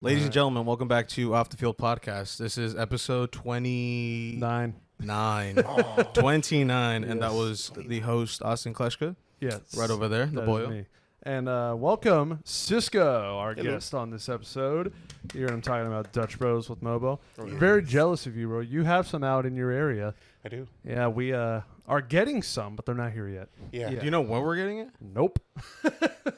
Ladies and gentlemen, welcome back to Off the Field Podcast. This is episode 29. 29, and that was the host, Austin Kleshka. Yes. Right over there, the boy. Me. And welcome, Cisco, our guest on this episode. You heard him talking about Dutch Bros with Mobo. Oh, yes. Very jealous of you, bro. You have some out in your area. I do. Yeah, we are getting some, but they're not here yet. Yeah. Do you know when we're getting it? Nope.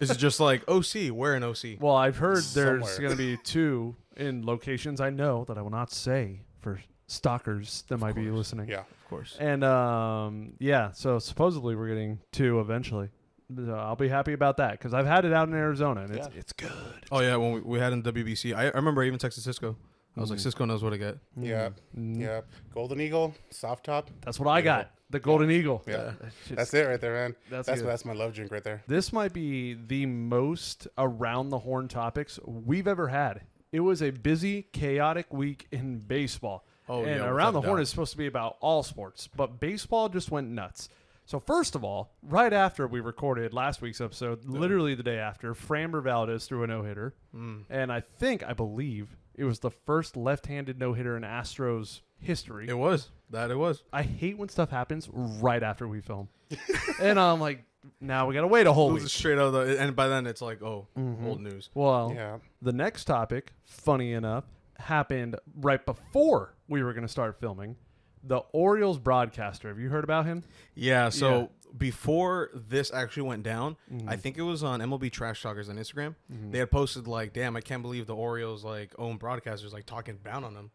Is it just like OC? Where in OC? Well, I've heard there's Somewhere. going to be two in locations I know that I will not say for stalkers that might be listening. Yeah. Of course. And yeah, so supposedly we're getting two eventually. So I'll be happy about that because I've had it out in Arizona and it's good. Oh, yeah, when we had in WBC, I remember I even texted Cisco. I was like, Cisco knows what to get. Yeah. Yeah. Golden Eagle, soft top. That's what I got. The Golden Eagle. Yeah. That's it right there, man. That's my love drink right there. This might be the most around the horn topics we've ever had. It was a busy, chaotic week in baseball. Oh, and yeah, around the without a horn doubt. is supposed to be about all sports, but baseball just went nuts. So first of all, right after we recorded last week's episode, literally the day after, Framber Valdez threw a no-hitter. And I believe it was the first left-handed no-hitter in Astros history. It was. I hate when stuff happens right after we film. And I'm like, now we got to wait a whole It week. was straight out and by then it's like, old news. Well, Yeah. the next topic, funny enough, happened right before we were going to start filming. The Orioles broadcaster. Have you heard about him? Yeah, so before this actually went down, I think it was on MLB Trash Talkers on Instagram. They had posted like, "Damn, I can't believe the Orioles like own broadcasters like talking down on them,"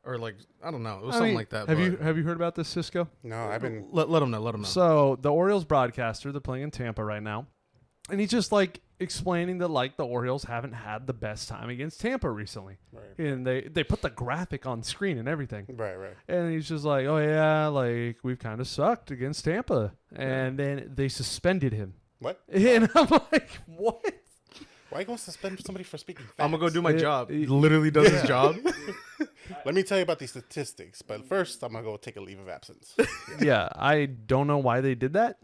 or like I don't know, it was something like that. Have you heard about this, Cisco? No, I've been. let them know? Let them know. So the Orioles broadcaster, they're playing in Tampa right now, and he's just like explaining that like the Orioles haven't had the best time against Tampa recently, Right. and they put the graphic on screen and everything. Right. And he's just like, oh, yeah, like, we've kind of sucked against Tampa. And then they suspended him. What? And I'm like, what? Why are you going to suspend somebody for speaking facts? I'm gonna go do my job. He literally does his job. Let me tell you about these statistics, but first I'm going to go take a leave of absence. Yeah, I don't know why they did that.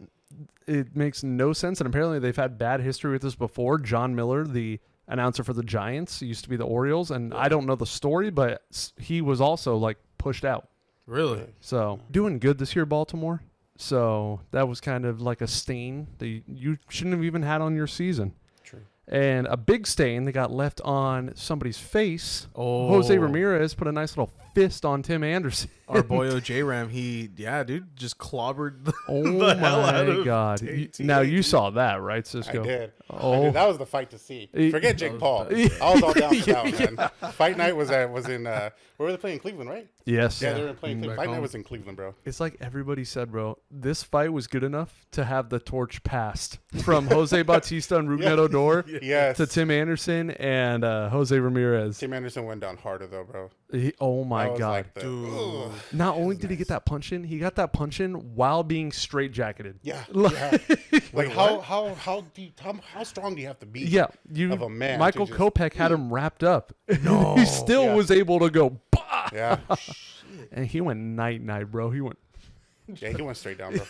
It makes no sense. And apparently they've had bad history with this before. John Miller, the announcer for the Giants, used to be the Orioles. And I don't know the story, but he was also, like, pushed out. Really? So doing good this year, Baltimore. So that was kind of like a stain that you shouldn't have even had on your season. True. And a big stain that got left on somebody's face. Oh, Jose Ramirez put a nice little fist on Tim Anderson. Our boy J Ram, dude, just clobbered the, Oh the hell out my of God. Now you saw that, right, Cisco? I did. Oh. That was the fight to see. Forget Jake Paul. bad. I was all down for that one, man. Fight night was in, where were they playing? Cleveland, right? Yes. Yeah, they were playing Back Cleveland. Fight night home. was in Cleveland, bro. It's like everybody said, bro, this fight was good enough to have the torch passed from Jose Bautista and Rougned Odor Yes. to Tim Anderson and Jose Ramirez. Tim Anderson went down harder, though, bro. Oh my That was God. like Dude. ugh. Not only did he get that punch in, he got that punch in while being straitjacketed. Yeah. Like- yeah. Like how strong do you have to be? Yeah, Of a man Michael to just- Kopech had him wrapped up. No. He still Yeah. was able to go, bah! Yeah. And he went night, bro. He went, Yeah, he went straight down, bro.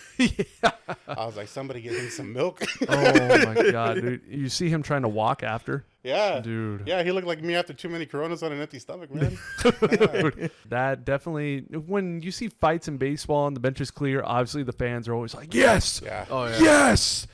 I was like, somebody get him some milk. oh my God, dude. You see him trying to walk after? Yeah. Dude. Yeah, he looked like me after too many Coronas on an empty stomach, man. Dude, that definitely, when you see fights in baseball and the bench is clear, obviously the fans are always like, yes, Yeah. Oh yeah. yes.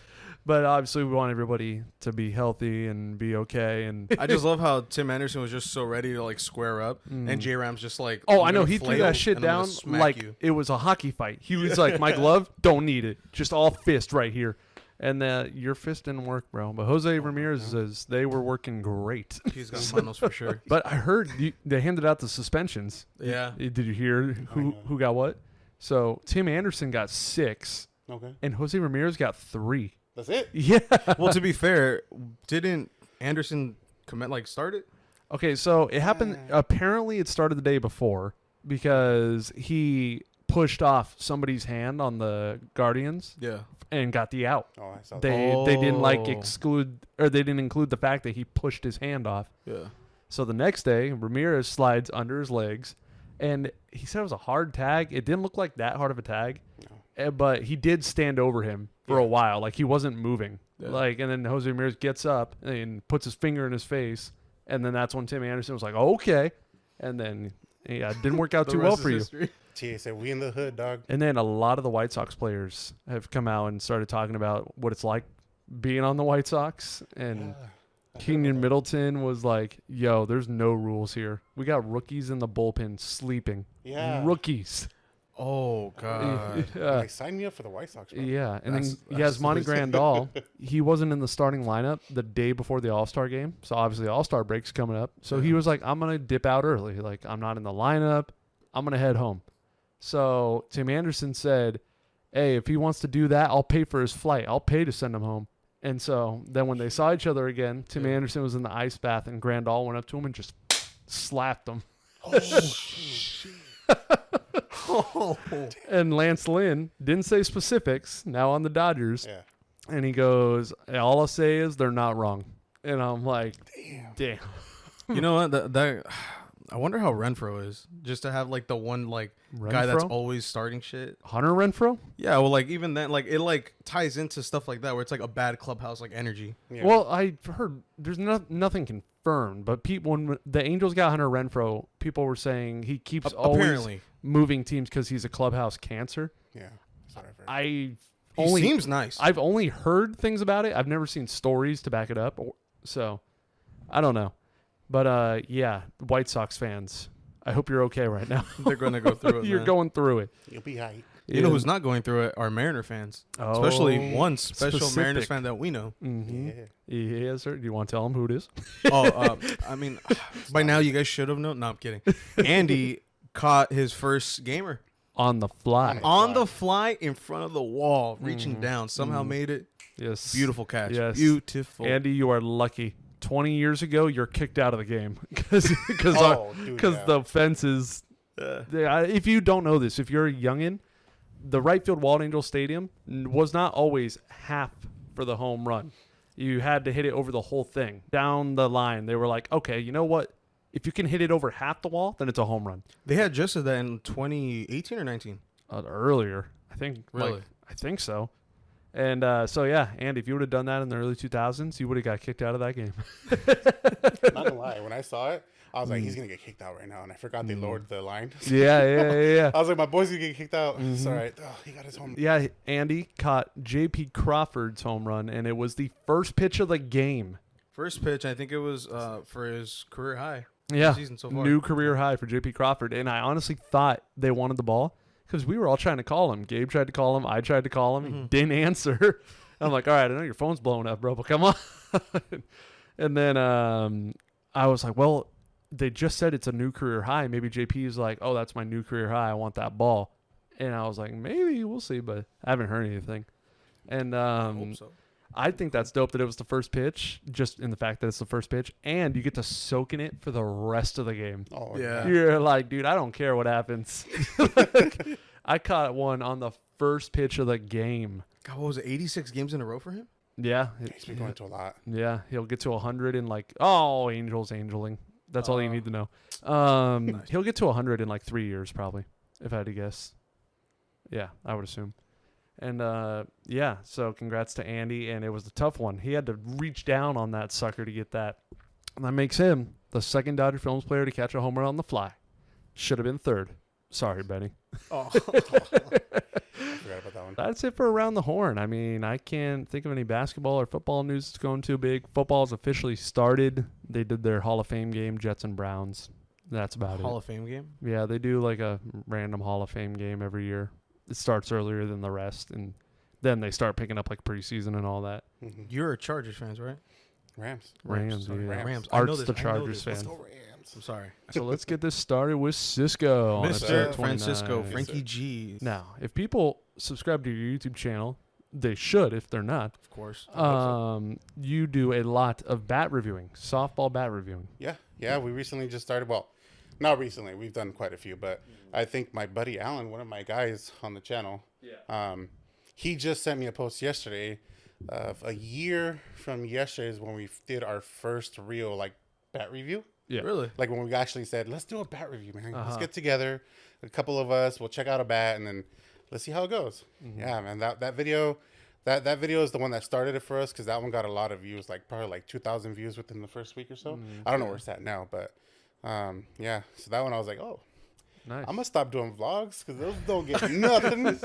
But obviously we want everybody to be healthy and be okay. And I just love how Tim Anderson was just so ready to like square up, and J Ram's just like, oh, I'm I know, gonna he threw flail that shit and I'm gonna down smack like you. it was a hockey fight. He was like, my glove, don't need it. Just all fist right here. And your fist didn't work, bro. But Jose Ramirez says they were working great. He's got finals for sure. But I heard they handed out the suspensions. Yeah. Did you hear who got what? So Tim Anderson got 6, Okay. and Jose Ramirez got 3. That's it? Yeah. Well, to be fair, didn't Anderson start it? Okay, so it happened. Apparently, it started the day before because he pushed off somebody's hand on the Guardians Yeah. and got the out. Oh, I saw that. They didn't Oh. they didn't include the fact that he pushed his hand off. Yeah. So the next day, Ramirez slides under his legs, and he said it was a hard tag. It didn't look like that hard of a tag, but he did stand over him for a while, like he wasn't moving. Yeah. Like, and then Jose Ramirez gets up and puts his finger in his face And then that's when Tim Anderson was like, okay. And then, yeah, it didn't work out The too well rest for is you. history. TA said, we in the hood, dog. And then a lot of the White Sox players have come out and started talking about what it's like being on the White Sox. And Keenan Middleton was like, yo, there's no rules here. We got rookies in the bullpen sleeping. Yeah. Rookies. Oh god. Like, sign me up for the White Sox, bro. Yeah, and That's- then Yasmani that's- Grandal, he wasn't in the starting lineup the day before the All-Star game. So obviously the All-Star break's coming up. So he was like, I'm going to dip out early. Like, I'm not in the lineup. I'm going to head home. So Tim Anderson said, hey, if he wants to do that, I'll pay for his flight. I'll pay to send him home. And so then when they saw each other again, Tim Anderson was in the ice bath and Grandal went up to him and just slapped him. And Lance Lynn didn't say specifics, now on the Dodgers. Yeah. And he goes, all I'll say is they're not wrong. And I'm like, damn. You know what? That I wonder how Renfro is. Just to have like the one like guy that's Renfro? always starting shit. Hunter Renfro? Yeah, well, like even then, like it like ties into stuff like that where it's like a bad clubhouse like energy. Yeah. Well, I heard there's nothing confirmed, but people when the Angels got Hunter Renfro, people were saying he keeps always Apparently, moving teams because he's a clubhouse cancer. Yeah. That's what I've heard. I he only seems nice. I've only heard things about it. I've never seen stories to back it up. So I don't know. But yeah, White Sox fans, I hope you're okay right now. They're gonna go through it. You're man. going through it. You'll be hype. You know who's not going through it? Are Mariner fans. Especially one special specific. Mariners fan that we know. Mm-hmm. Yeah. Yes, sir. Do you want to tell them who it is? I mean, by now you guys should have known. No, I'm kidding. Andy caught his first gamer On the fly. on the fly in front of the wall, reaching down. Somehow made it. Yes. Beautiful catch. Yes. Beautiful. Andy, you are lucky. 20 years ago, you're kicked out of the game because Oh, dude, yeah. the fences. If you don't know this, if you're a youngin, the right field Walt Angel Stadium was not always half for the home run. You had to hit it over the whole thing. Down the line, they were like, okay, you know what? If you can hit it over half the wall, then it's a home run. They had just said that in 2018 or 19. Earlier, I think. Really? I think so. And so, yeah, Andy, if you would have done that in the early 2000s, you would have got kicked out of that game. Not gonna lie. When I saw it, I was like, he's gonna get kicked out right now. And I forgot they lowered the line. Yeah. I was like, my boy's gonna get kicked out. It's all right. Oh, he got his home. Yeah, Andy caught J.P. Crawford's home run, and it was the first pitch of the game. First pitch, I think it was for his career high. Yeah, Season so far. new career high for J.P. Crawford. And I honestly thought they wanted the ball because we were all trying to call him. Gabe tried to call him. I tried to call him. He didn't answer. I'm like, all right, I know your phone's blowing up, bro, but come on. And then I was like, well, they just said it's a new career high. Maybe JP is like, oh, that's my new career high. I want that ball. And I was like, maybe we'll see, but I haven't heard anything. And I hope so. I think that's dope that it was the first pitch, just in the fact that it's the first pitch, and you get to soak in it for the rest of the game. Oh, Yeah. You're like, dude, I don't care what happens. I caught one on the first pitch of the game. God, what was it? 86 games in a row for him? Yeah. He's been going to a lot. Yeah, he'll get to 100 in like, oh, Angels angeling. That's all you need to know. Nice. He'll get to 100 in like 3 years probably, if I had to guess. Yeah, I would assume. And yeah, so congrats to Andy, and it was a tough one. He had to reach down on that sucker to get that. And that makes him the second Dodger Films player to catch a home run on the fly. Should have been third. Sorry, Benny. Oh. I forgot about that one. That's it for Around the Horn. I mean, I can't think of any basketball or football news that's going too big. Football's officially started. They did their Hall of Fame game, Jets and Browns. That's about Hall it. of Fame game? Yeah, they do like a random Hall of Fame game every year. It starts earlier than the rest, and then they start picking up like preseason and all that. Mhm. You're a Chargers fans, right? Rams. Rams, Sorry, yeah. Rams. I know Art's this, the I know Chargers this. fan. Let's go Rams. I'm sorry. So let's get this started with Cisco. on episode Mr. 29. Francisco, Yes, Frankie sir. G. Now, if people subscribe to your YouTube channel, they should if they're not. Of course. You do a lot of bat reviewing, softball bat reviewing. Yeah. We recently just started. Well, not recently. We've done quite a few, but I think my buddy Alan, one of my guys on the channel, he just sent me a post yesterday. A year from yesterday is when we did our first real like bat review. Yeah. Really? Like when we actually said, let's do a bat review, man. Let's Uh-huh. get together, a couple of us. We'll check out a bat, and then let's see how it goes. Mm-hmm. Yeah, man. That video, That video is the one that started it for us because that one got a lot of views, like probably like 2,000 views within the first week or so. I don't know where it's at now, but yeah. So that one I was like, oh, Nice. I'm gonna stop doing vlogs because those don't get nothing.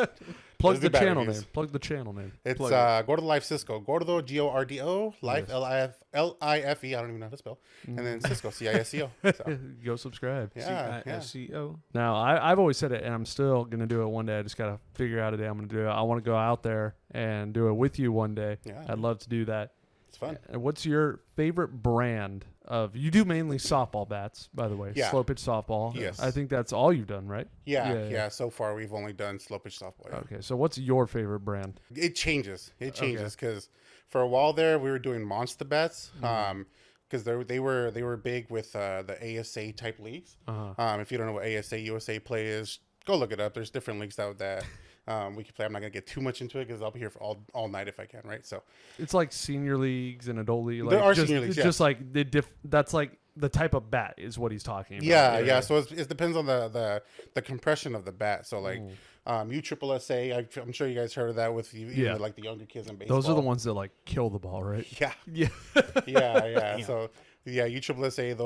Plug the channel name. Plug the channel name. It's Gordo Life Cisco. Gordo, Gordo, Life, Life. I don't even know how to spell. And then Cisco, Cisco. So, Go subscribe. yeah. Cisco. Now, I've always said it, and I'm still going to do it one day. I just got to figure out a day I'm going to do it. I want to go out there and do it with you one day. Yeah. I'd love to do that. It's fun. And what's your favorite brand of... You do mainly softball bats, by the way. Yeah. Slow pitch softball. Yes. I think that's all you've done, right? Yeah. So far, we've only done slow pitch softball. Yeah. Okay, so what's your favorite brand? It changes. Because for a while there, we were doing monster bats. Because they were big with the ASA type leagues. If you don't know what ASA USA play is, go look it up. There's different leagues out that we can play. I'm not gonna get too much into it because I'll be here for all night if I can. Right. So It's like senior leagues and adult league. Like there are just, senior leagues. It's just like that's like the type of bat is what he's talking about. Yeah. So it depends on the compression of the bat. So like USSSA, I'm sure you guys heard of that with even like the younger kids in baseball. Those are the ones that like kill the ball, right? Yeah. Yeah. Yeah. So yeah, USSSA,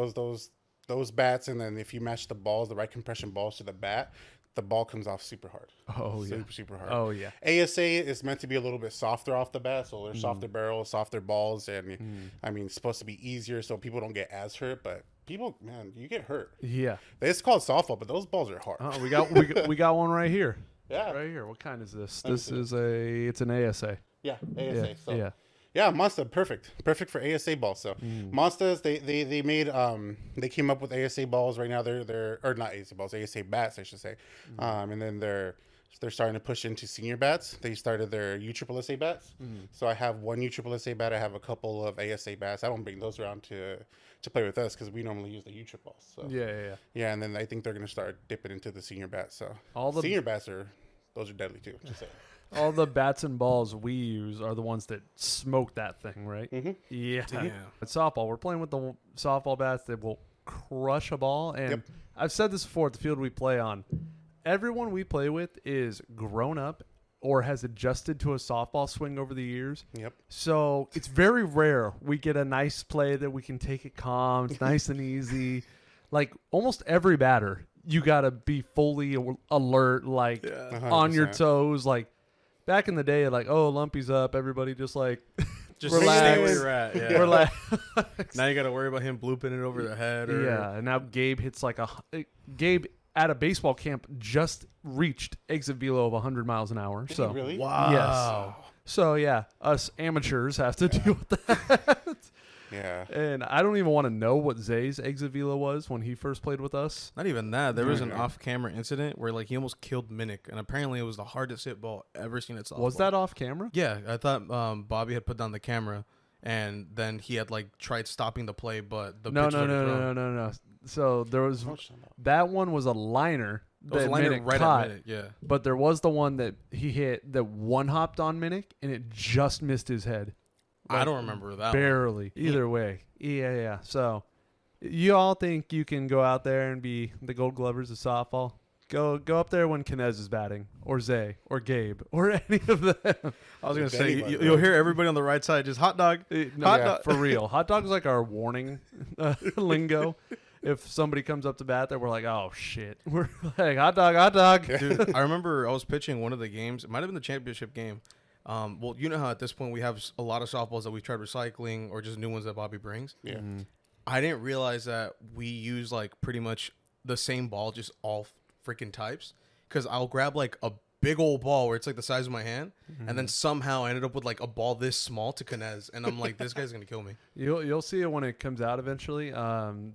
those bats, and then if you match the balls, the right compression balls to the bat, the ball comes off super hard. Oh, yeah. Super hard. Oh, yeah. ASA is meant to be a little bit softer off the bat, so there's softer barrels, softer balls, and I mean, it's supposed to be easier so people don't get as hurt, but people, man, you get hurt. Yeah. It's called softball, but those balls are hard. Oh, we got one right here. Yeah. Right here. What kind is this? It's an ASA. Yeah, ASA. Yeah. So. Yeah. Yeah, Monster, perfect for ASA balls. So Monsters, they made they came up with ASA balls right now. They're or not ASA balls, ASA bats, I should say. And then they're starting to push into senior bats. They started their USSSA bats. So I have one USSSA bat. I have a couple of ASA bats. I don't bring those around to play with us because we normally use the USSSA balls. So Yeah. and then I think they're gonna start dipping into the senior bats. So All the- senior bats those are deadly too. Just saying. All the bats and balls we use are the ones that smoke that thing, right? Mm-hmm. Yeah. Damn. At softball, we're playing with the softball bats that will crush a ball. And I've said this before at the field we play on. Everyone we play with is grown up or has adjusted to a softball swing over the years. Yep. So it's very rare we get a nice play that we can take it calm. It's nice and easy. Like almost every batter, you got to be fully alert, like 100%. on your toes. Like back in the day, like, oh, Lumpy's up. Everybody just like Just relax. stay where you're at. Yeah. Relax. Now you got to worry about him blooping it over the head. Or, Yeah, and now Gabe hits like Gabe at a baseball camp just reached exit velo of 100 miles an hour. So Really? Wow. yes. So yeah, us amateurs have to deal with that. Yeah. And I don't even want to know what Zay's exit velo was when he first played with us. Not even that. There was an off-camera incident where like he almost killed Minnick, and apparently it was the hardest hit ball ever seen at softball. Was that off camera? Yeah, I thought Bobby had put down the camera, and then he had like tried stopping the play, but the pitch was already thrown. No. So there was that one was a liner It was that a liner Minnick right caught, at Minnick, yeah. but there was the one that he hit that one hopped on Minnick and it just missed his head. I don't remember that one. Barely. Either way. Yeah. So you all think you can go out there and be the Gold Glovers of softball? Go up there when Kinez is batting, or Zay, or Gabe, or any of them. I was going to If say, anybody, you'll hear everybody on the right side just hot dog. Hot dog. For real. Hot dog's like our warning lingo. If somebody comes up to bat there, we're like, oh, shit. We're like, hot dog. Dude, I remember I was pitching one of the games. It might have been the championship game. Well, you know how at this point we have a lot of softballs that we tried recycling or just new ones that Bobby brings. Yeah. I didn't realize that we use like pretty much the same ball, just all freaking types. Because I'll grab like a big old ball where it's like the size of my hand, and then somehow I ended up with like a ball this small to Kinez, and I'm like, this guy's gonna kill me. You'll see it when it comes out eventually.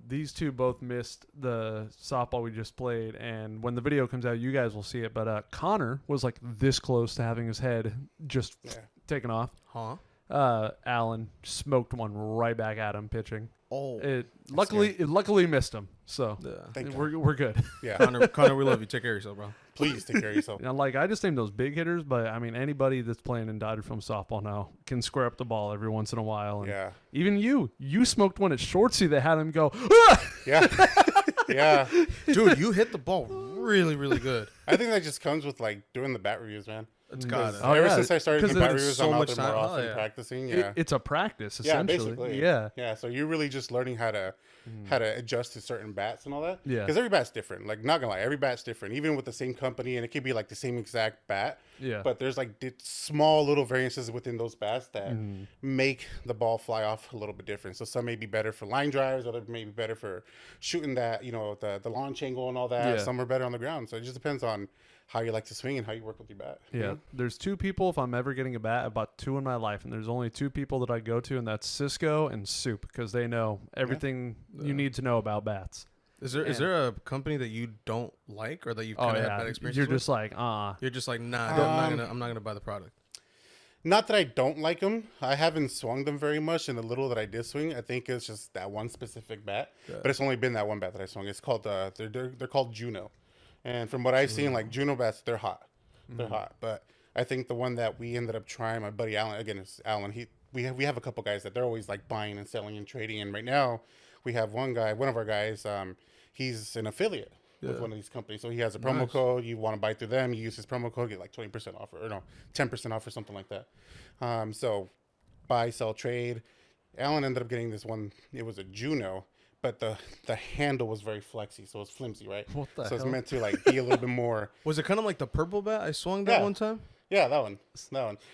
These two both missed the softball we just played, and when the video comes out, you guys will see it. But Connor was like this close to having his head just taken off. Huh? Allen smoked one right back at him pitching. Oh, It luckily missed him, so Thank God. we're good. Yeah. Connor, we love you. Take care of yourself, bro. Please take care of yourself. And like I just named those big hitters, but I mean anybody that's playing in Dodger Film softball now can square up the ball every once in a while. And Yeah. even you smoked one at Shortsy that had him go. Ah! Yeah. Yeah. Dude, you hit the ball really, really good. I think that just comes with like doing the bat reviews, man. It's got it. Oh, Ever yeah, since I started 'cause doing bat there's reviews, so I'm out much there more time. Oh, often yeah. practicing. Yeah. It's a practice, Yeah, essentially. basically. Yeah. Yeah, so you're really just learning how to adjust to certain bats and all that. Yeah. Because every bat's different. Like, not gonna lie, every bat's different. Even with the same company, and it could be like the same exact bat. Yeah. But there's like small little variances within those bats that make the ball fly off a little bit different. So some may be better for line drives, other may be better for shooting that, the launch angle and all that. Yeah. Some are better on the ground. So it just depends on how you like to swing and how you work with your bat. Yeah. There's two people, if I'm ever getting a bat, I've bought two in my life, and there's only two people that I go to, and that's Cisco and Soup, because they know everything you need to know about bats. Is there a company that you don't like or that you've kind of had bad experiences You're with? just like, You're just like, nah, I'm not gonna buy the product. Not that I don't like them. I haven't swung them very much, and the little that I did swing, I think it's just that one specific bat. Yeah. But it's only been that one bat that I swung. It's called they're called Juno, and from what I've seen, like Juno bats, they're hot. They're hot. But I think the one that we ended up trying, my buddy Alan, again, it's Alan. We have a couple guys that they're always like buying and selling and trading, and right now we have one of our guys. He's an affiliate with one of these companies, so he has a promo code. You want to buy through them, you use his promo code, get like 20% off, or no, 10% off, or something like that. So buy, sell, trade. Alan ended up getting this one. It was a Juno, but the handle was very flexy, so it's flimsy, right? What the so it's hell? meant to like be a little bit more. Was it kind of like the purple bat I swung that Yeah. one time? Yeah, that one.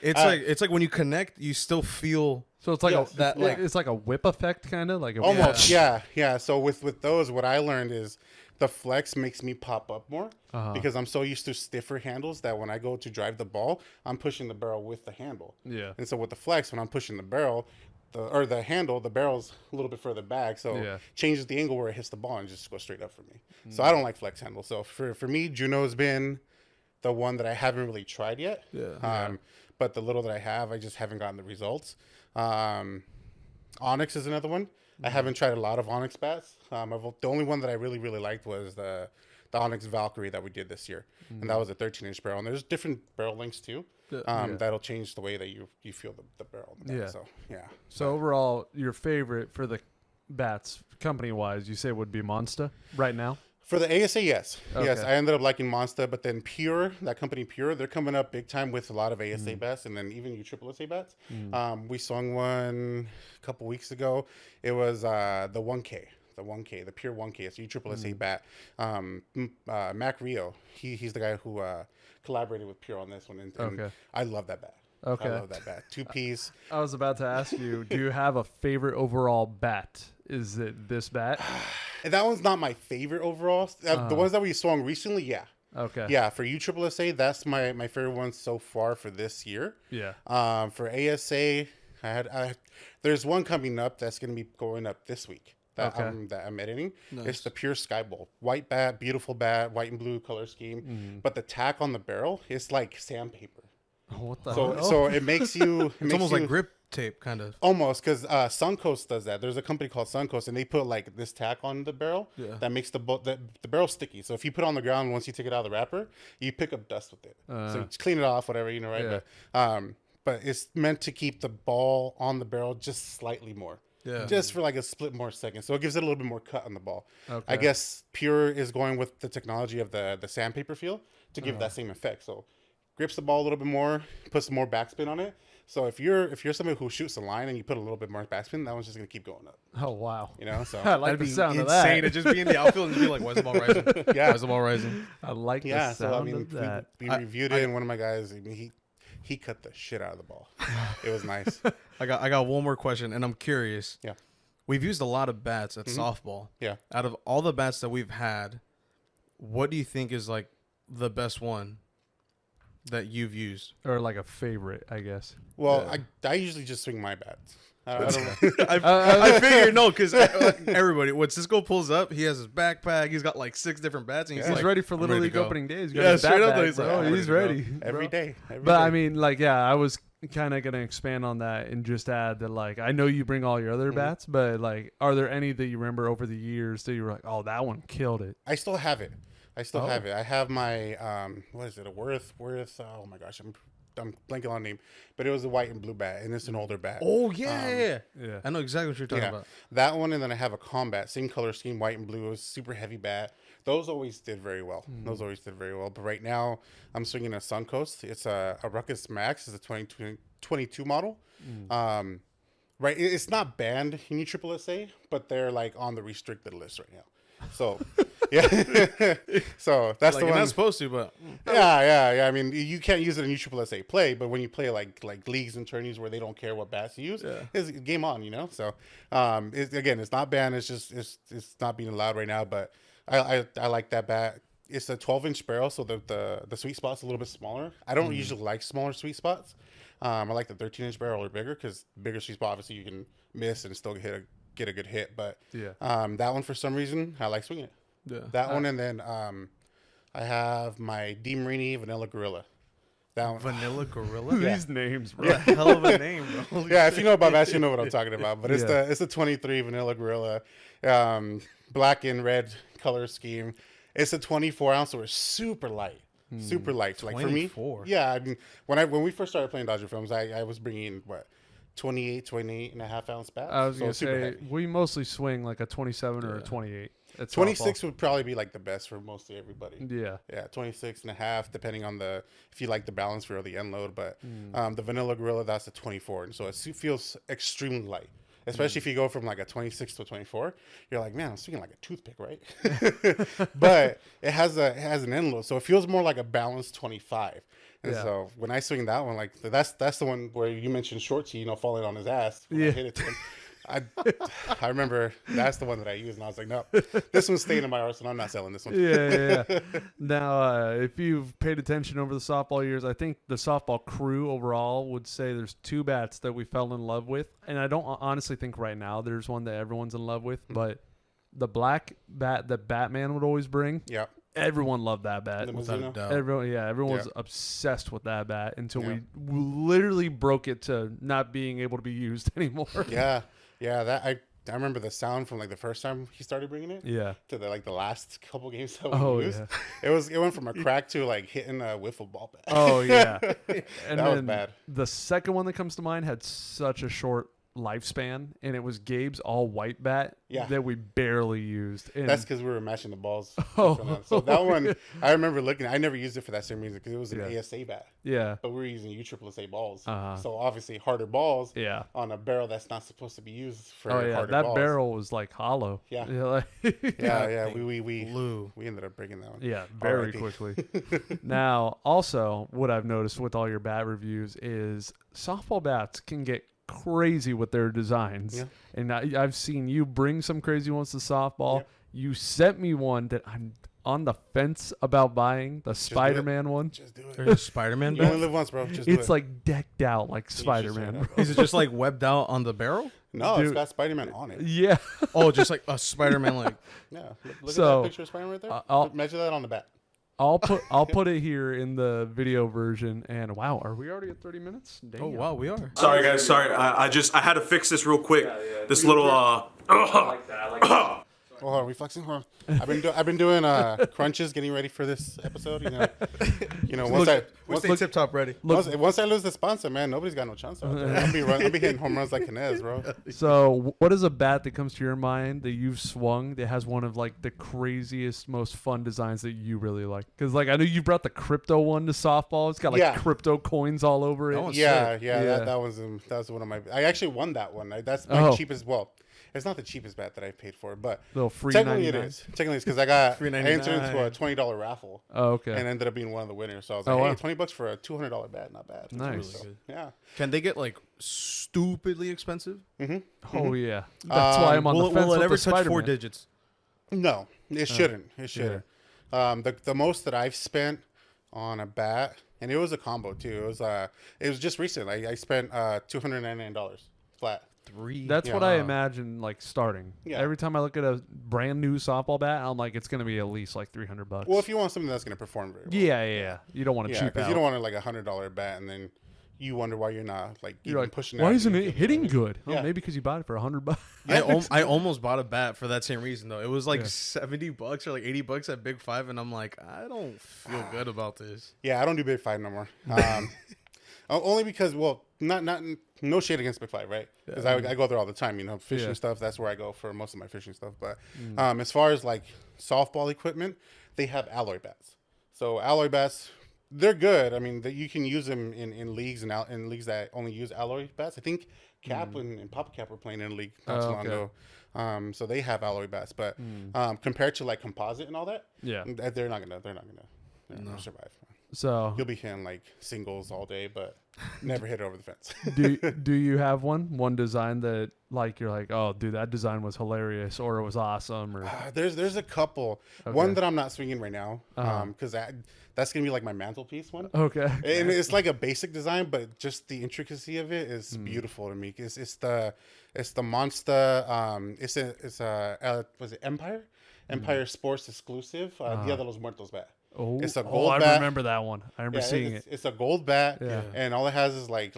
It's like when you connect, you still feel. so it's like Yes, it's like a whip effect, kind of like a Almost, yeah. So with those, what I learned is the flex makes me pop up more because I'm so used to stiffer handles that when I go to drive the ball, I'm pushing the barrel with the handle. Yeah. And so with the flex, when I'm pushing the barrel, the handle, the barrel's a little bit further back, so changes the angle where it hits the ball and just goes straight up for me. So I don't like flex handles. So for me, Juno's been the one that I haven't really tried yet. But the little that I have, I just haven't gotten the results. Onyx is another one. I haven't tried a lot of Onyx bats. The only one that I really, really liked was the Onyx Valkyrie that we did this year. And that was a 13-inch barrel. And there's different barrel lengths too. That'll change the way that you feel the barrel. So, yeah. So overall, your favorite for the bats, company-wise, you say would be Monster right now? For the ASA, yes. Okay. Yes, I ended up liking Monster, but then Pure, that company Pure, they're coming up big time with a lot of ASA bats, and then even USSSA bats. We swung one a couple weeks ago. It was the 1K, the Pure 1K. It's a USSSA bat. Mac Rio, he's the guy who collaborated with Pure on this one, and I love that bat. Okay. I love that bat. 2-piece. I was about to ask you, do you have a favorite overall bat? Is it this bat? That one's not my favorite overall. The ones that we swung recently, yeah. Okay. Yeah, for USSSA, that's my favorite one so far for this year. Yeah. For ASA, there's one coming up that's going to be going up this week that I'm editing. Nice. It's the Pure Sky Bowl. White bat, beautiful bat, white and blue color scheme. But the tack on the barrel is like sandpaper. What the So hell? so it makes you. It's almost like grip tape, kind of. Almost, because Suncoast does that. There's a company called Suncoast, and they put like this tack on the barrel that makes the barrel sticky. So if you put it on the ground, once you take it out of the wrapper, you pick up dust with it. So you just clean it off, whatever, right? Yeah. But it's meant to keep the ball on the barrel just slightly more. Yeah. Just for like a split more second. So it gives it a little bit more cut on the ball. Okay. I guess Pure is going with the technology of the sandpaper feel to give that same effect. So grips the ball a little bit more, puts some more backspin on it. So if you're somebody who shoots a line and you put a little bit more backspin, that one's just gonna keep going up. Oh wow. So I like That'd the be sound insane of to that. just be in the outfield and just be like, "Why's the ball rising? Yeah. Why's the ball rising?" I like the yeah. sound So I mean, of that. we reviewed it, and one of my guys, I mean, he cut the shit out of the ball. It was nice. I got one more question, and I'm curious. Yeah. We've used a lot of bats at softball. Yeah. Out of all the bats that we've had, what do you think is like the best one that you've used? Or like a favorite, I guess. Well, I usually just swing my bats. I don't I figured no, because everybody when Cisco pulls up, he has his backpack. He's got like 6 different bats, and he's He's like, ready for "I'm Little ready League to go." opening day. He's got Yeah, his straight bat up, bag, he's like, bro. "I'm He's ready ready. every bro. day. But I mean, like, yeah, I was kind of gonna expand on that and just add that, like, I know you bring all your other bats, but like, are there any that you remember over the years that you were like, oh, that one killed it? I still have it. I have my what is it? A Worth. Oh my gosh, I'm I'm blanking on the name, but it was a white and blue bat, and it's an older bat. Oh yeah. Yeah. I know exactly what you're talking about. That one, and then I have a combat, same color scheme, white and blue. It was super heavy bat. Those always did very well. But right now, I'm swinging a Suncoast. It's a Ruckus Max. It's a 2022 model. Right, it's not banned in USSSA, but they're like on the restricted list right now. So, yeah. So that's Like, the you're one. not supposed to, but Yeah. I mean, you can't use it in USSSA play, but when you play like leagues and tourneys where they don't care what bats you use, it's game on, you know. So, it's not banned. It's just it's not being allowed right now. But I like that bat. It's a 12-inch barrel, so the sweet spot's a little bit smaller. I don't usually like smaller sweet spots. I like the 13-inch barrel or bigger because bigger sweet spot, obviously you can miss and still get a good hit. But that one for some reason I like swinging it. yeah. That one, and then I have my DeMarini Vanilla Gorilla. That one. Vanilla Gorilla. These names, bro. Yeah, hell of a name, bro. Holy Yeah, if shit. you know about bats, you know what I'm talking about. But it's the 23 Vanilla Gorilla, black and red color scheme. It's a 24 ounce, so it's super light. Super light. Like for me, 24? yeah. I mean, when we first started playing Dodger films, I was bringing 28 and a half ounce bats. I was so gonna super say heavy. we mostly swing like a 27 or a 28. At 26 softball. would probably be like the best for mostly everybody. Yeah. Yeah, 26 and a half, depending on if you like the balance for the end load. But the Vanilla Gorilla, that's a 24. And so it feels extremely light. Especially if you go from like a 26 to a 24, you're like, man, I'm swinging like a toothpick, right? But it has an end load, so it feels more like a balanced 25. And so when I swing that one, like that's the one where you mentioned Shorty, falling on his ass when I hit it to him. I remember that's the one that I used, and I was like, no, this one's staying in my arsenal. I'm not selling this one. Yeah. Now, if you've paid attention over the softball years, I think the softball crew overall would say there's two bats that we fell in love with. And I don't honestly think right now there's one that everyone's in love with, but the black bat that Batman would always bring. Yeah. Everyone loved that bat. The Without a Mizuno? doubt. Everyone was obsessed with that bat until we literally broke it to not being able to be used anymore. Yeah. That I remember the sound from like the first time he started bringing it. Yeah. To the last couple games that we used. Yeah. It went from a crack to like hitting a wiffle ball bat. Oh yeah. And that was then bad. the second one that comes to mind had such a short lifespan, and it was Gabe's all white bat that we barely used. And that's because we were matching the balls. So that one, I remember looking. I never used it for that same reason because it was an ASA bat. Yeah. But we were using USSSA balls. Uh-huh. So obviously harder balls. Yeah. On a barrel that's not supposed to be used for harder balls. That barrel was like hollow. Yeah. Yeah. We ended up breaking that one. Yeah, very quickly. Now, also, what I've noticed with all your bat reviews is softball bats can get crazy with their designs. Yeah. And I've seen you bring some crazy ones to softball. Yep. You sent me one that I'm on the fence about buying, the Spider-Man one. Just do it. There's a Spider-Man You only bat. live once, bro. Just do it. It's like decked out like You should Spider-Man. say that, Is it just like webbed out on the barrel? No, Dude. it's got Spider-Man on it. Yeah. Oh, just like a Spider-Man like. Yeah. Look So, at that picture of Spider-Man right there. I'll- Measure that on the bat. I'll put it here in the video version. And wow, are we already at 30 minutes? Damn. Oh wow, we are. Sorry guys, sorry. I had to fix this real quick. This little I like that. Oh, hold on, we flexing. Hold on. I've been doing crunches, getting ready for this episode. Stay tip top ready. Once I lose the sponsor, man, nobody's got no chance out there. I'll be hitting home runs like Canez, bro. So, what is a bat that comes to your mind that you've swung that has one of like the craziest, most fun designs that you really like? Because like I know you brought the crypto one to softball. It's got like crypto coins all over it. That one's Yeah. sick. That was one of my. I actually won that one. That's my cheapest. Well, it's not the cheapest bat that I paid for, but Little free technically 99. it is. Technically, it's because I Free entered 99. into a $20 raffle. Oh, okay. And ended up being one of the winners. So I was like, Oh, hey, wow. $20 for a $200 bat, not bad. Nice. So, yeah. Can they get like stupidly expensive? Oh yeah. That's why I'm on the fence Will it with ever the touch Spider-Man. 4 digits? No, it shouldn't. It shouldn't. The most that I've spent on a bat, and it was a combo too. It was just recent. I spent $299 flat. That's what I imagine like starting. Yeah. Every time I look at a brand new softball bat, I'm like, it's going to be at least like $300. Well, if you want something that's going to perform very well. Yeah. You don't want to Yeah, cheap because out. you don't want like a $100 bat, and then you wonder why you're not like You're even like, pushing. why that isn't and it hitting good? Oh, Yeah. maybe because you bought it for $100. I almost bought a bat for that same reason though. It was like $70 or like $80 at Big Five, and I'm like, I don't feel good about this. Yeah, I don't do Big Five no more. Only because, well, not no shade against McFly, right? Because I go there all the time, fishing stuff. That's where I go for most of my fishing stuff. But as far as like softball equipment, they have alloy bats. So alloy bats, they're good. I mean, you can use them in leagues and in leagues that only use alloy bats. I think Cap and Papa Cap were playing in a league not too long ago. So they have alloy bats, but compared to like composite and all that, they're not gonna survive. So you'll be hitting like singles all day, but never hit it over the fence. do you have one design that like you're like, oh dude, that design was hilarious or it was awesome? Or there's a couple. Okay. One that I'm not swinging right now, because that's gonna be like my mantelpiece one. Okay. And it's like a basic design, but just the intricacy of it is beautiful to me. It's the monster. Was it Empire Sports exclusive? Dia de los Muertos bat. Oh, it's a gold bat. I remember that one. I remember seeing it. It's a gold bat, and all it has is like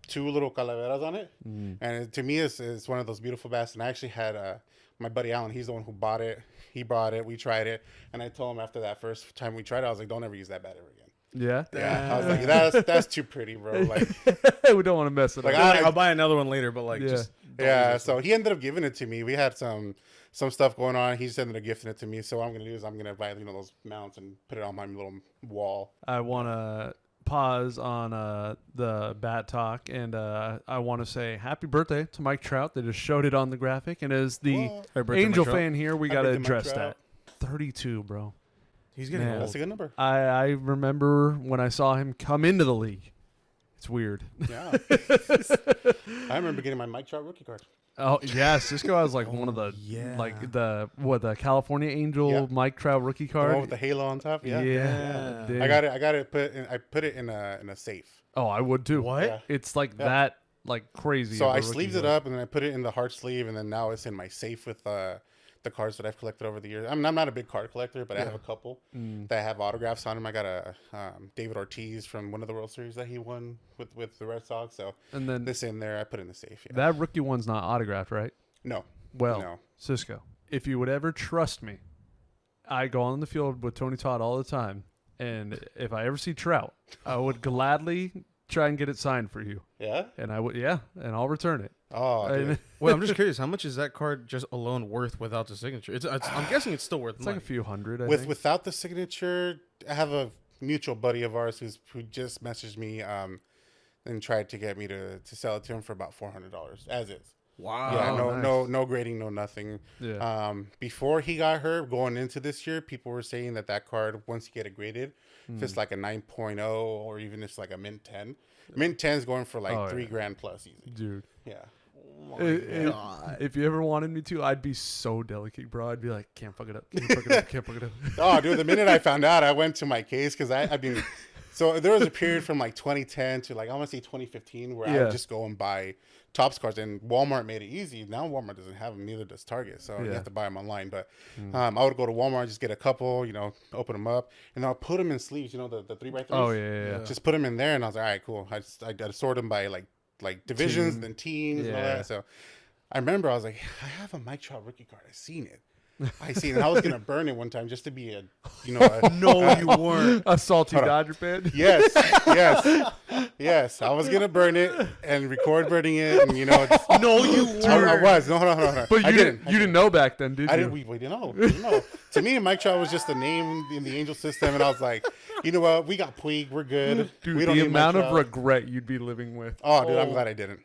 2 little calaveras on it. And to me, it's one of those beautiful bats. And I actually had my buddy Alan. He's the one who bought it. He brought it. We tried it, and I told him after that first time we tried it, I was like, "Don't ever use that bat ever again." Yeah. I was like, "That's too pretty, bro." Like, we don't want to mess it up. I'll buy another one later, but like, just So he ended up giving it to me. We had some stuff going on. He just ended up gifting it to me. So what I'm gonna do is I'm gonna buy those mounts and put it on my little wall. I want to pause on the bat talk, and I want to say happy birthday to Mike Trout. They just showed it on the graphic, and as the Angel fan here, we got to address that. 32, bro. He's getting old. That's a good number. I remember when I saw him come into the league. It's weird. Yeah. I remember getting my Mike Trout rookie card. Oh yeah, Cisco has like one of the the California Angel Mike Trout rookie card, the one with the halo on top. Yeah. Dude. I got it. I put it in a safe. Oh, I would too. What? Yeah. It's like that, like crazy. So I sleeved it up and then I put it in the heart sleeve, and then now it's in my safe with the cards that I've collected over the years. I'm not a big card collector, but I have a couple that have autographs on them. I got a David Ortiz from one of the World Series that he won with the Red Sox. So and then this in there, I put in the safe. Yeah. That rookie one's not autographed, right? No. Well, no. Cisco, if you would ever trust me, I go on the field with Tony Todd all the time, and if I ever see Trout, I would gladly try and get it signed for you. Yeah. And I would, and I'll return it. Oh, dude. Well, I'm just curious. How much is that card just alone worth without the signature? I'm guessing it's still worth It's money. like a few hundred. I think. Without the signature, I have a mutual buddy of ours who just messaged me and tried to get me to sell it to him for about $400 as is. Wow. Yeah, no grading, no nothing. Yeah. Before he got hurt, going into this year, people were saying that card, once you get it graded, if it's like a 9.0 or even if it's like a mint 10, mint 10 is going for like $3,000 plus easy. Dude. Yeah. If you ever wanted me to, I'd be so delicate, bro. I'd be like, can't fuck it up. Can't fuck it up. Oh, dude, the minute I found out, I went to my case because I've been. So there was a period from like 2010 to like I want to say 2015 where I would just go and buy Topps cards, and Walmart made it easy. Now Walmart doesn't have them, neither does Target, so you have to buy them online. But I would go to Walmart, just get a couple, open them up, and I'll put them in sleeves. The 3x3s. Oh yeah. Just put them in there, and I was like, all right, cool. I got to sort them by like divisions, then teams, and all that. So I remember I was like, I have a Mike Trout rookie card. I seen it. And I was gonna burn it one time just to be a. No, you weren't a salty Dodger fan. Yes. I was gonna burn it and record burning it, and No, you weren't. I was. No. But you didn't know back then, did you? I didn't. We didn't know. To me, Mike Trout was just a name in the Angel system, and I was like, you know what? We got Puig. We're good. Dude, we don't the need amount Mike of Trout. regret you'd be living with. Oh, dude, I'm glad I didn't.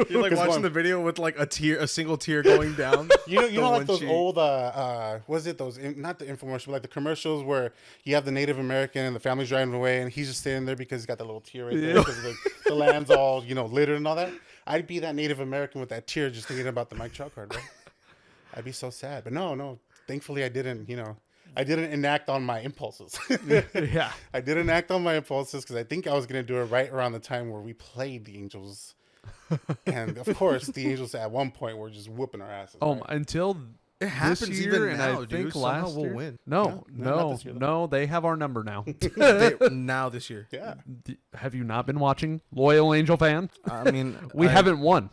You're like watching the video with like a single tear going down. You know, like those old, was it those, not the infomercial, but like the commercials where you have the Native American and the family's driving away and he's just standing there because he's got that little tear right there because the land's all, littered and all that. I'd be that Native American with that tear just thinking about the Mike Trout card, bro. I'd be so sad. But no, thankfully I didn't, I didn't enact on my impulses. Yeah. I didn't act on my impulses because I think I was going to do it right around the time where we played the Angels. And, of course, the Angels at one point were just whooping our asses. Oh, right? until it happens this year, even and now, I dude. think Somehow last we'll year. win. No, they have our number now. Now this year. Yeah. Have you not been watching, loyal Angel fan? I mean, we haven't won.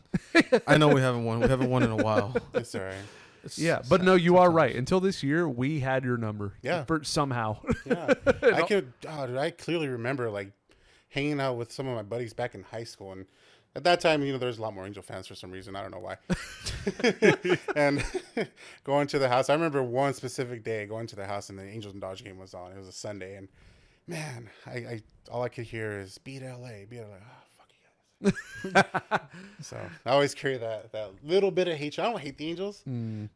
I know we haven't won. We haven't won in a while. It's all right. But no, you are right. Until this year, we had your number. Yeah. Somehow. Yeah. I clearly remember, like, hanging out with some of my buddies back in high school, and at that time, there's a lot more Angel fans for some reason. I don't know why. And going to the house, I remember one specific day going to the house and the Angels and Dodgers game was on. It was a Sunday, and man, I all I could hear is beat LA, beat LA. Oh, fuck you guys. So I always carry that little bit of hatred. I don't hate the Angels,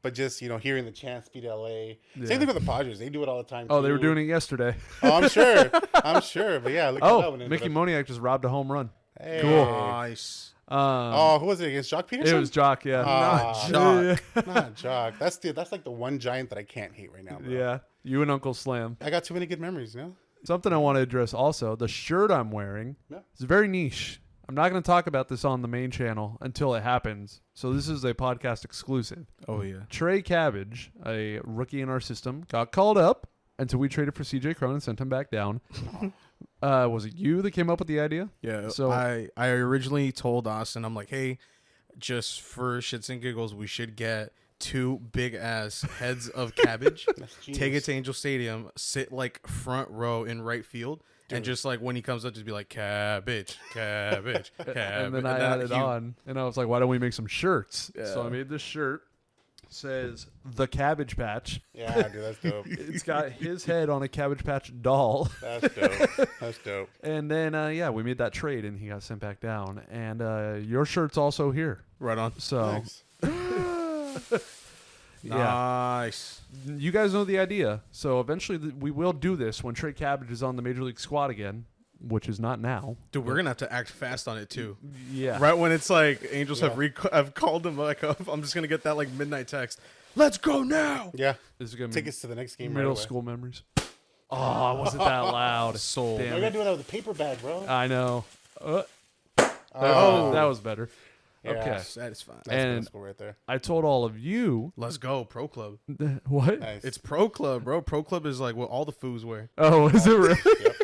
but just hearing the chants beat LA. Yeah. Same thing with the Padres. They do it all the time. Oh, too. they were doing it yesterday. Oh, I'm sure. But yeah, look at that one. Mickey Moniak just robbed a home run. Hey. Cool. Nice. Who was it against? Jock Peterson? It was Jock, yeah. Not Jock. Not Jock. That's like the one Giant that I can't hate right now, bro. Yeah, you and Uncle Slam. I got too many good memories, Something I want to address also, the shirt I'm wearing is very niche. I'm not going to talk about this on the main channel until it happens. So this is a podcast exclusive. Oh, yeah. Trey Cabbage, a rookie in our system, got called up until we traded for CJ Cron and sent him back down. Was it you that came up with the idea? Yeah. So I originally told Austin, I'm like, hey, just for shits and giggles, we should get 2 big ass heads of cabbage, take it to Angel Stadium, sit like front row in right field, and just like when he comes up, just be like cabbage, cabbage, cabbage. And then I added on, and I was like, why don't we make some shirts? Yeah. So I made this shirt. Says the Cabbage Patch. Yeah, dude, that's dope. It's got his head on a Cabbage Patch doll. That's dope. That's dope. And then, we made that trade, and he got sent back down. And your shirt's also here. Right on. So, Nice. Nice. You guys know the idea. So eventually, we will do this when Trey Cabbage is on the Major League squad again, which is not now. Dude, we're gonna have to act fast on it too. Yeah. Right when it's like Angels have called him like up, I'm just gonna get that like midnight text. Let's go now. Yeah. This is gonna be Tickets to the next game. middle school memories. Oh, wasn't that loud? Sold. Damn I gotta do that with a paper bag, bro. I know. That was better. Yeah. Okay. Satisfying. That's And middle school right there. I told all of you. Let's go, Pro Club. What? Nice. It's Pro Club, bro. Pro Club is like what all the foos wear. Oh, is it really? Yep.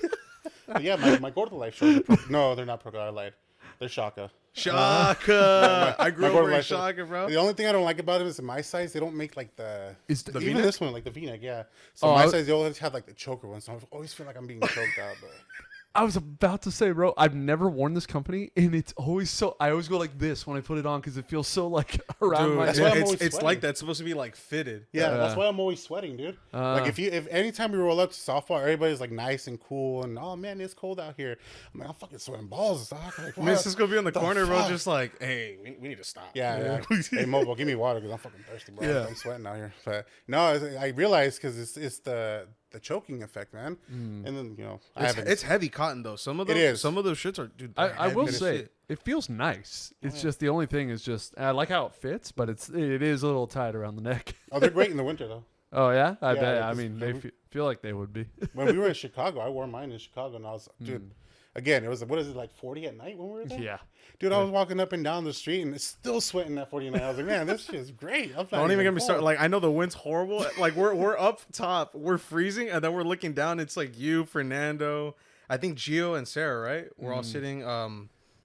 But yeah, my Gordo Life shorts. No, they're not Pro Club. I lied. They're Shaka. Shaka. I grew up Gordo wearing Life- Shaka, bro. The only thing I don't like about them is in my size, they don't make like the The even V-neck? this one, like the V-neck, yeah. So Oh, my I- size, they always have like the choker one. So I always feel like I'm being choked out. But I was about to say, bro, I've never worn this company, and it's always so. I always go like this when I put it on because it feels so like around Dude, my. That's why I'm it's always it's sweating. like that. It's supposed to be like fitted. yeah, that's why I'm always sweating, dude. Like if anytime we roll up to softball, everybody's like nice and cool, and oh man, it's cold out here. I'm like, I'm fucking sweating balls, doc. Like, Man, Cisco be on the corner, bro, fuck? just like, hey, we need to stop. Yeah. Hey, Mobile, give me water because I'm fucking thirsty, bro. Yeah. I'm sweating out here. But no, I realized because it's the choking effect, man. And then I haven't. It's heavy cotton though. Some of those, It is. Some of those shits are, dude. I will heavy as say shit. it feels nice. It's just the only thing is just I like how it fits, but it is a little tight around the neck. Oh, they're great in the winter though. Oh yeah, I Yeah, bet. I because mean, they feel like they would be. When we were in Chicago, I wore mine in Chicago, and I was, dude. Again, it was what is it like 40 at night when we were there? Yeah. Dude, I was walking up and down the street and it's still sweating at 40 at night. I was like, man, this shit is great. I'm not Don't even get me cold. started. Like I know the wind's horrible. Like we're up top, we're freezing, and then we're looking down. It's like you, Fernando, I think Gio and Sarah, right? We're all sitting,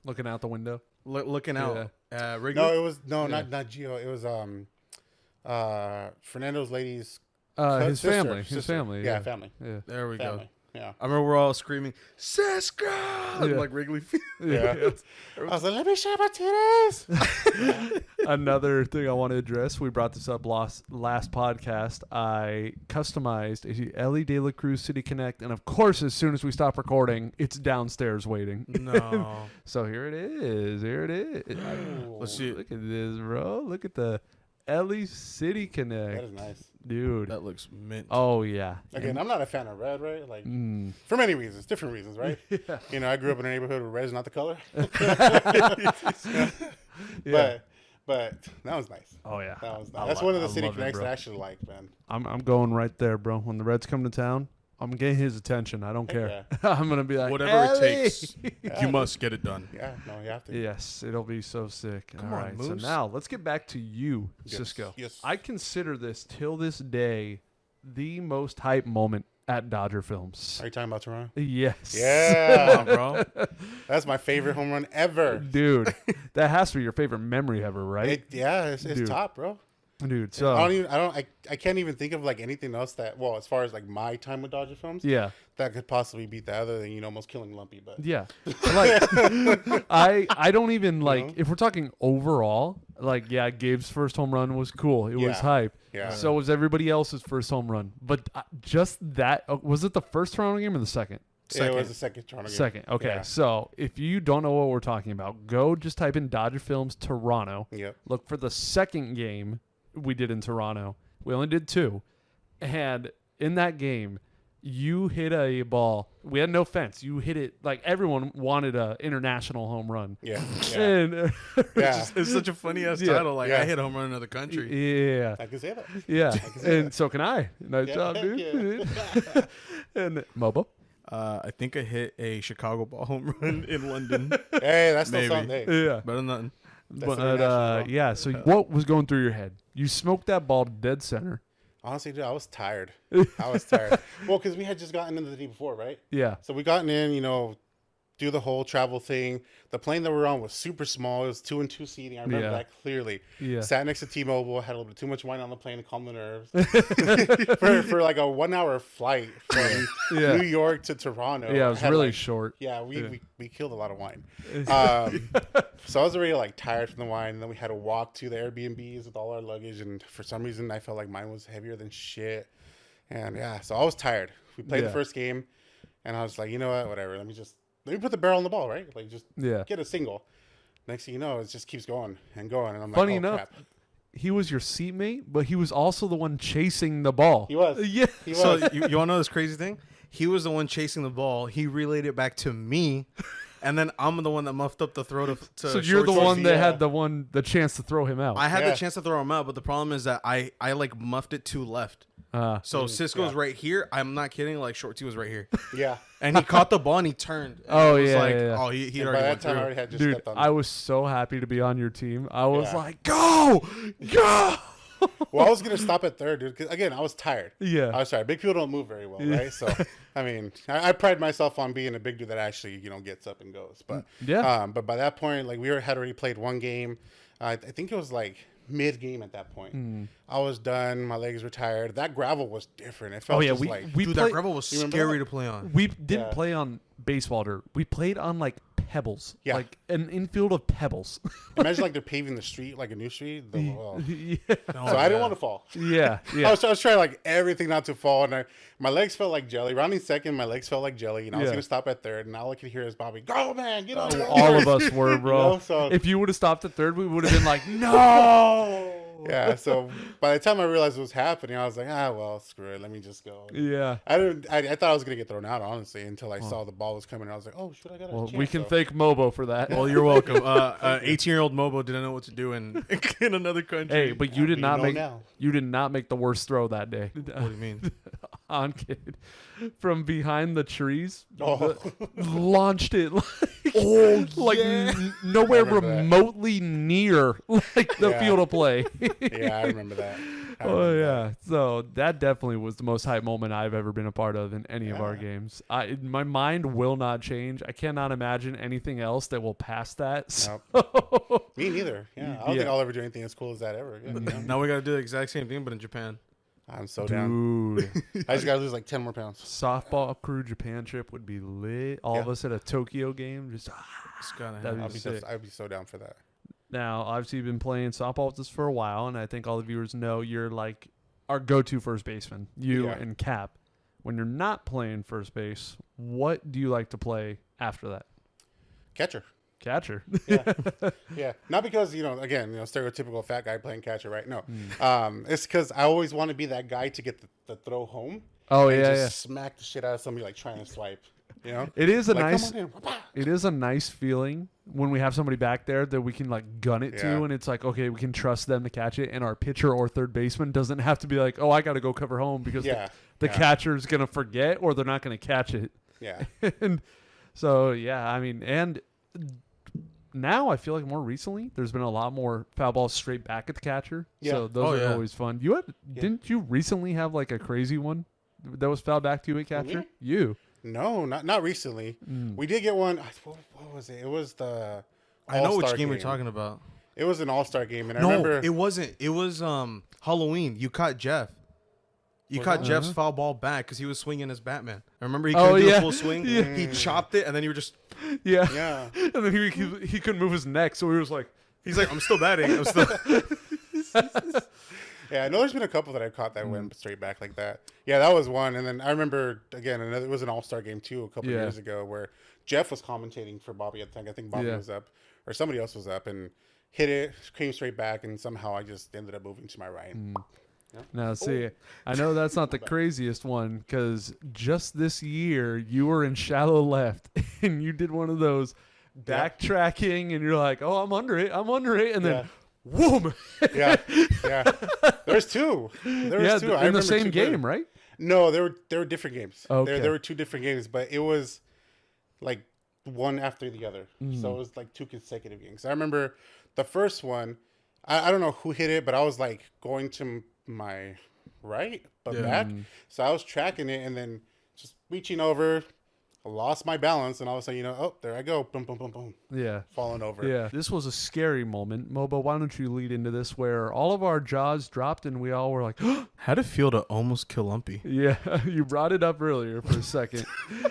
Looking out the window. looking out. Wrigley. No, it was not Gio. It was Fernando's lady's His sister, family. His sister. family. Yeah, family. Yeah. There we go. Family. Yeah. I remember we're all screaming, Cisco! Like Wrigley Field. Yeah. I was like, let me show my titties. Another thing I want to address, we brought this up last podcast. I customized a Ellie De La Cruz City Connect, and of course, as soon as we stop recording, it's downstairs waiting. No. So here it is. Here it is. Let's see it. Look at this, bro. Look at the Ellie City That Connect, is nice. dude. That looks mint. Oh yeah. Again, I'm not a fan of red, right? Like, Mm. for many reasons, different reasons, right? I grew up in a neighborhood where red is not the color. Yeah. But that was nice. Oh yeah. That was I nice. That's lo- one of the I city love it, connects bro. that I actually like, man. I'm going right there, bro. When the Reds come to town, I'm getting his attention. I don't care. Yeah. I'm gonna be like, Whatever Ellie! it takes, you must get it done. Yeah, no, you have to. Yes, it'll be so sick. Come All on, right, so Moose. now let's get back to you, Yes, Cisco. yes. I consider this till this day the most hype moment at Dodger Films. Are you talking about Toronto? Yes. Yeah, bro. that's my favorite home run ever. Dude, that has to be your favorite memory ever, right? It's Dude. top, bro. Dude, so I can't even think of like anything else that, well, as far as like my time with Dodger films, yeah. that could possibly beat that, other than almost killing Lumpy. But Yeah. Like I don't even like if we're talking overall, like Gabe's first home run was cool. It was hype. Yeah. So was everybody else's first home run. But just that was it the first Toronto game or the second? It was the second Toronto game. Second. Okay. Yeah. So if you don't know what we're talking about, go just type in Dodger Films Toronto. Yep. Look for the second game we did in Toronto. We only did 2. And in that game, you hit a ball. We had no fence. You hit it like everyone wanted a international home run. Yeah. And It's such a funny ass title. Like I hit a home run in another country. yeah. I can say that. Yeah. And that. so can I. Nice job, dude. Yeah. And Mobo. I think I hit a Chicago ball home run in London. Hey, that's still Maybe. something. Yeah. Better than nothing. That's But yeah, so what was going through your head? You smoked that ball dead center. Honestly, dude, I was tired. Well, because we had just gotten in the day before, right? Yeah. So we gotten in, do the whole travel thing. The plane that we were on was super small. It was 2-2 seating. I remember that clearly. Yeah. Sat next to T-Mobile. Had a little bit too much wine on the plane to calm the nerves. for like a 1-hour flight from New York to Toronto. Yeah, it was really short. Yeah, we killed a lot of wine. So I was already like tired from the wine. And then we had to walk to the Airbnbs with all our luggage. And for some reason, I felt like mine was heavier than shit. And so I was tired. We played the first game. And I was like, you know what? Whatever. Let me put the barrel on the ball, right? Like, just get a single. Next thing you know, it just keeps going and going. And I'm Funny like, oh, enough, crap. he was your seatmate, but he was also the one chasing the ball. He was. Yeah. He So was. you want to know this crazy thing? He was the one chasing the ball. He relayed it back to me, and then I'm the one that muffed up the throw to So you're the short one seat. that had the chance to throw him out. I had the chance to throw him out, but the problem is that I like muffed it to left. So Cisco's right here. I'm not kidding. Like short T was right here. Yeah. And he caught the ball and he turned. And Oh, it was yeah, like, yeah. Oh, he And already by went that time, I through. already had just Dude, stepped on I him. was so happy to be on your team. I was Yeah. like, go! Well, I was going to stop at third, dude. 'Cause, again, I was tired. Yeah. I was tired. Big people don't move very well, right? So, I mean, I pride myself on being a big dude that actually, gets up and goes. But but by that point, like, had already played one game. I think it was like mid-game at that point. I was done. My legs were tired. That gravel was different. It felt just like... we Dude, played, that gravel was remember scary that? to play on. We didn't play on baseball dirt. We played on like pebbles. Yeah. Like an infield of pebbles. Imagine like they're paving the street, like a new street. yeah. So I didn't want to fall. Yeah. I was trying like everything not to fall, and my legs felt like jelly. Rounding second, my legs felt like jelly, and I was Yeah. gonna stop at third, and all I could hear is Bobby, "Go man, get on!" All of us were, bro. So If you would have stopped at third, we would have been like, no. yeah. So by the time I realized what was happening, I was like, well, screw it. Let me just go. Yeah. I thought I was gonna get thrown out, honestly, until I saw the ball was coming. I was like, oh shit, I got a Well, chance. we can So- thank Mobo for that. Well, you're welcome. 18-year-old Mobo didn't know what to do in another country. Hey, but you did we not know make now. the worst throw that day. What do you mean? On kid from behind the trees, Oh. launched it like nowhere I remember that. remotely near like the Yeah. field of play. Yeah, I remember that. Oh yeah, so that definitely was the most hype moment I've ever been a part of in any of our Yeah. games. My mind will not change. I cannot imagine anything else that will pass that. So- Me neither. Yeah, I don't think I'll ever do anything as cool as that ever again. Now we got to do the exact same thing, but in Japan. I'm so down. Dude, I just gotta lose like 10 more pounds. softball crew Japan trip would be lit. All of us at a Tokyo game, just It's gotta That'd happen. be sick. I'd be so down for that. Now, obviously, you've been playing softball with us for a while, and I think all the viewers know you're like our go-to first baseman, you Yeah. and Cap. When you're not playing first base, what do you like to play after that? Catcher. Catcher. Yeah. Not because, again, stereotypical fat guy playing catcher, right? No. It's because I always want to be that guy to get the throw home. Oh and yeah, just smack the shit out of somebody like trying to swipe. It is a Like, nice. come on in. Wah-bah. It is a nice feeling when we have somebody back there that we can like gun it Yeah. to, and it's like, okay, we can trust them to catch it, and our pitcher or third baseman doesn't have to be like, oh, I got to go cover home because the catcher's gonna forget or they're not gonna catch it. Yeah. And so yeah, I mean, and now I feel like more recently there's been a lot more foul balls straight back at the catcher. Yeah. So those are always fun. Didn't you recently have like a crazy one that was fouled back to you at catcher? Me? You. No, not recently. We did get one. What was it? It was the I know which All-Star game you're talking about. It was an all-star game, and I No, remember it wasn't. It was Halloween. You caught Jeff. You caught Jeff's foul ball back because he was swinging as Batman. I remember he couldn't do a full swing. Yeah. He chopped it, and then you were just... Yeah. And then he couldn't move his neck, so he was like... He's like, I'm still batting. I'm still... Yeah, I know there's been a couple that I caught that went straight back like that. Yeah, that was one. And then I remember, again, it was an all-star game, too, a couple years ago where Jeff was commentating for Bobby at the time. I think Bobby was up, or somebody else was up, and hit it, came straight back, and somehow I just ended up moving to my right. Yeah. Now, see, I know that's not the craziest one because just this year you were in shallow left and you did one of those backtracking and you're like, oh, I'm under it. And then, whoom. Yeah. There's two. There's two. In the same game, right? No, there were different games. Okay. There were two different games, but it was like one after the other. So it was like two consecutive games. I remember the first one, I don't know who hit it, but I was like going to my right, but back. So I was tracking it and then just reaching over, I lost my balance, and all of a sudden, oh, there I go. Boom, boom, boom, boom. Yeah. Falling over. Yeah. This was a scary moment. Mobo, why don't you lead into this where all of our jaws dropped and we all were like, How'd it feel to almost kill Lumpy? yeah, you brought it up earlier for a second.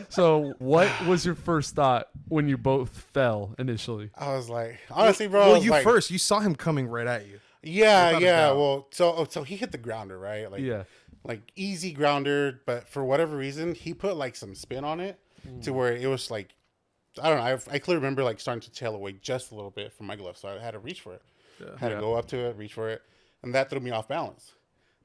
So what was your first thought when you both fell initially? I was like, honestly, bro. Well, I was you like, first. You saw him coming right at you. Yeah. Without a doubt. Well, so he hit the grounder, right? Like, like easy grounder, but for whatever reason, he put like some spin on it to where it was like, I don't know. I clearly remember like starting to tail away just a little bit from my glove, so I had to reach for it. Had to go up to it, reach for it, and that threw me off balance.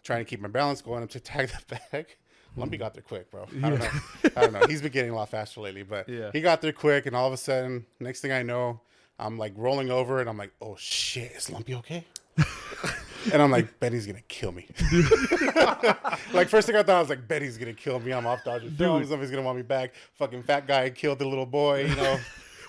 Trying to keep my balance, going up to tag the bag. Lumpy got there quick, bro. I don't know. He's been getting a lot faster lately, but he got there quick, and all of a sudden, next thing I know, I'm like rolling over, and I'm like, oh shit, is Lumpy okay? And I'm like, Benny's gonna kill me. Like, first thing I thought, I was like, Benny's gonna kill me. I'm off dodging films. Somebody's gonna want me back. Fucking fat guy killed the little boy,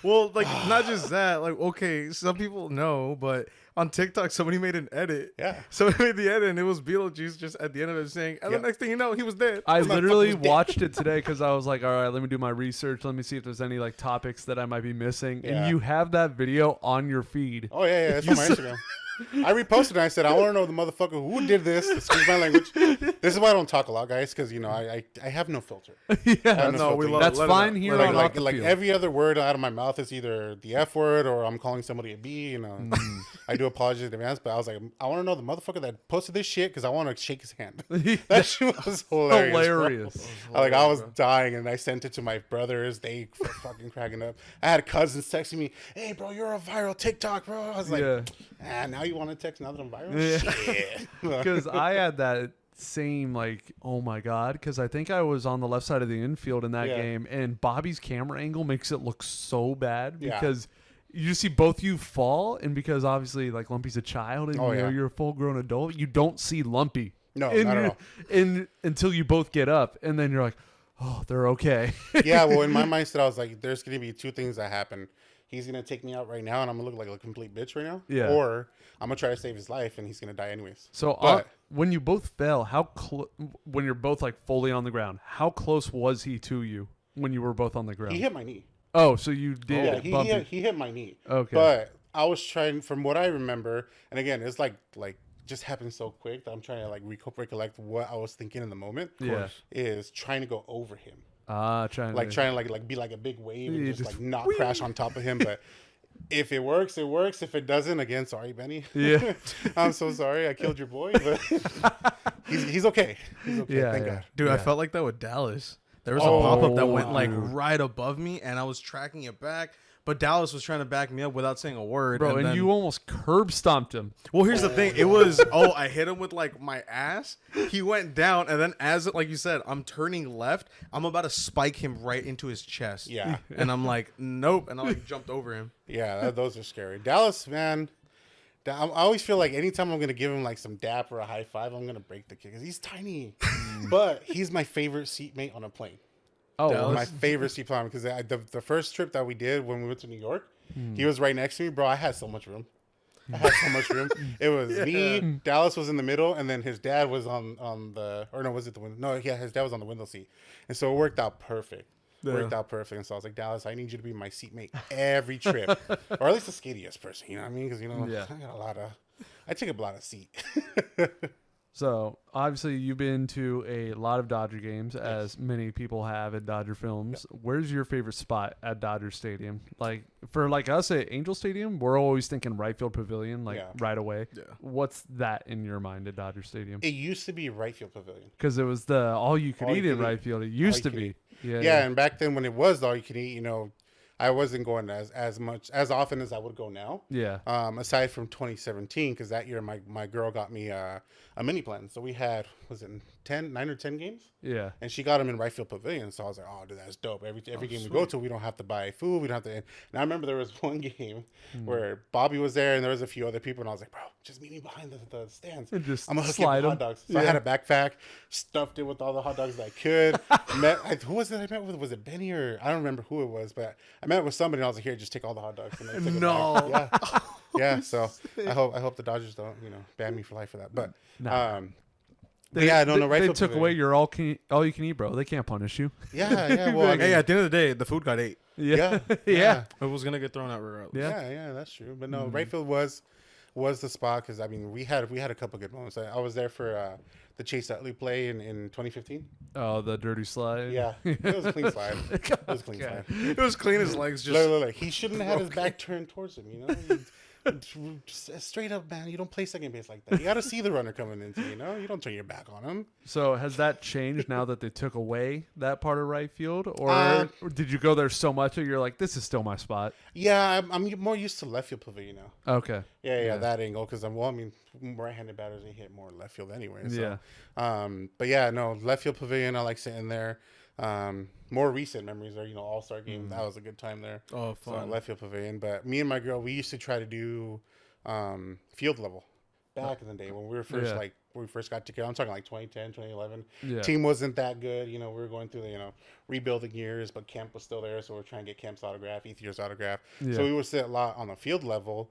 Well, like, not just that. Like, okay, some people know, but on TikTok, somebody made an edit. Yeah. Somebody made the edit, and it was Beetlejuice just at the end of it saying, and the next thing you know, he was dead. I literally watched it today because I was like, all right, let me do my research. Let me see if there's any like topics that I might be missing. Yeah. And you have that video on your feed. Oh, yeah. It's on my Instagram. I reposted it and I said, I want to know the motherfucker who did this. Excuse my language. This is why I don't talk a lot, guys, because, I have no filter. That's fine here on Off the like Field. every other word out of my mouth is either the F word or I'm calling somebody a B. I do apologize in advance, but I was like, I want to know the motherfucker that posted this shit because I want to shake his hand. That shit was hilarious. Like, I was dying, and I sent it to my brothers. They were fucking cracking up. I had cousins texting me, hey, bro, you're a viral TikTok, bro. I was like, now you want to text now that I'm viral? Shit. Because I had that same like, oh my god, because I think I was on the left side of the infield in that game, and Bobby's camera angle makes it look so bad because you just see both you fall, and because obviously like Lumpy's a child and you're a full grown adult, you don't see Lumpy. No, not at all. Until you both get up, and then you're like, oh, they're okay. Yeah, well, in my mindset, I was like, there's going to be two things that happen. He's going to take me out right now, and I'm going to look like a complete bitch right now. Yeah. Or I'm going to try to save his life, and he's going to die anyways. So when you both fell, when you're both like fully on the ground, how close was he to you when you were both on the ground? He hit my knee. Oh, so you did. Yeah, he hit my knee. Okay. But I was trying, from what I remember, and again, it's like just happened so quick that I'm trying to like recollect what I was thinking in the moment. Is trying to go over him. Trying to be like a big wave and just like not crash on top of him. But if it works, it works. If it doesn't, again, sorry, Benny. Yeah. I'm so sorry I killed your boy, but he's okay. He's okay. Thank God. Dude, I felt like that with Dallas. There was a pop-up that went like right above me, and I was tracking it back. But Dallas was trying to back me up without saying a word. Bro, and you almost curb stomped him. Well, here's the thing. It was, I hit him with like my ass. He went down, and then like you said, I'm turning left. I'm about to spike him right into his chest. Yeah. And I'm like, nope. And I like jumped over him. Yeah, those are scary. Dallas, man. I always feel like anytime I'm going to give him like some dap or a high five, I'm going to break the kid because he's tiny. But he's my favorite seatmate on a plane. Oh, Dallas. My favorite seatmate because the first trip that we did when we went to New York, he was right next to me. Bro, I had so much room. It was me, Dallas was in the middle, and then his dad was on the, or no, was it the window? No, yeah, his dad was on the window seat. And so it worked out perfect. Worked out perfect. And so I was like, Dallas, I need you to be my seatmate every trip, or at least the skatiest person. You know what I mean? Because I take up a lot of seat. So obviously you've been to a lot of Dodger games, as many people have at Dodger Films. Yep. Where's your favorite spot at Dodger Stadium? Like for us at Angel Stadium, we're always thinking right field pavilion, right away. Yeah. What's that in your mind at Dodger Stadium? It used to be right field pavilion because it was the all you could eat in right field. It used to be. Yeah, and back then when it was all you could eat, I wasn't going as often as I would go now. Yeah. Aside from 2017, because that year my girl got me a mini plan. So we had, was it 9 or 10 games? Yeah. And she got them in right field pavilion. So I was like, oh, dude, that's dope. Every game we go to, we don't have to buy food. We don't have to. And I remember there was one game where Bobby was there and there was a few other people. And I was like, bro, just meet me behind the stands. And just I'm going to slide hot dogs. So I had a backpack, stuffed it with all the hot dogs that I could. Who was it I met with? Was it Benny or I don't remember who it was, but I met with somebody and I was like, here, just take all the hot dogs. And I took it back. Yeah. So I hope the Dodgers don't, ban me for life for that. But They took away your all you can eat, bro. They can't punish you. Yeah. Well, hey, at the end of the day, the food got ate. Yeah. It was gonna get thrown out regardless. Yeah, that's true. But no, right field was the spot because we had a couple good moments. I was there for the Chase Utley play in 2015. Oh, the dirty slide. Yeah, it was a clean slide. It was clean. His legs just. Look. He shouldn't have had his back turned towards him. Just straight up, man. You don't play second base like that. You got to see the runner coming into you. You don't turn your back on him. So has that changed now that they took away that part of right field, or did you go there so much that you're like, this is still my spot? Yeah, I'm more used to left field pavilion now. Okay. Yeah, that angle because right-handed batters they hit more left field anyway. So, but yeah, no, left field pavilion. I like sitting there. More recent memories are All-Star game. That was a good time there. Oh, fun. So left field pavilion. But me and my girl, we used to try to do field level back in the day when we were first when we first got together. I'm talking like 2010, 2011. Yeah. Team wasn't that good. We were going through the rebuilding years, but Kemp was still there, so we're trying to get Kemp's autograph, Ethier's autograph. Yeah. So we would sit a lot on the field level,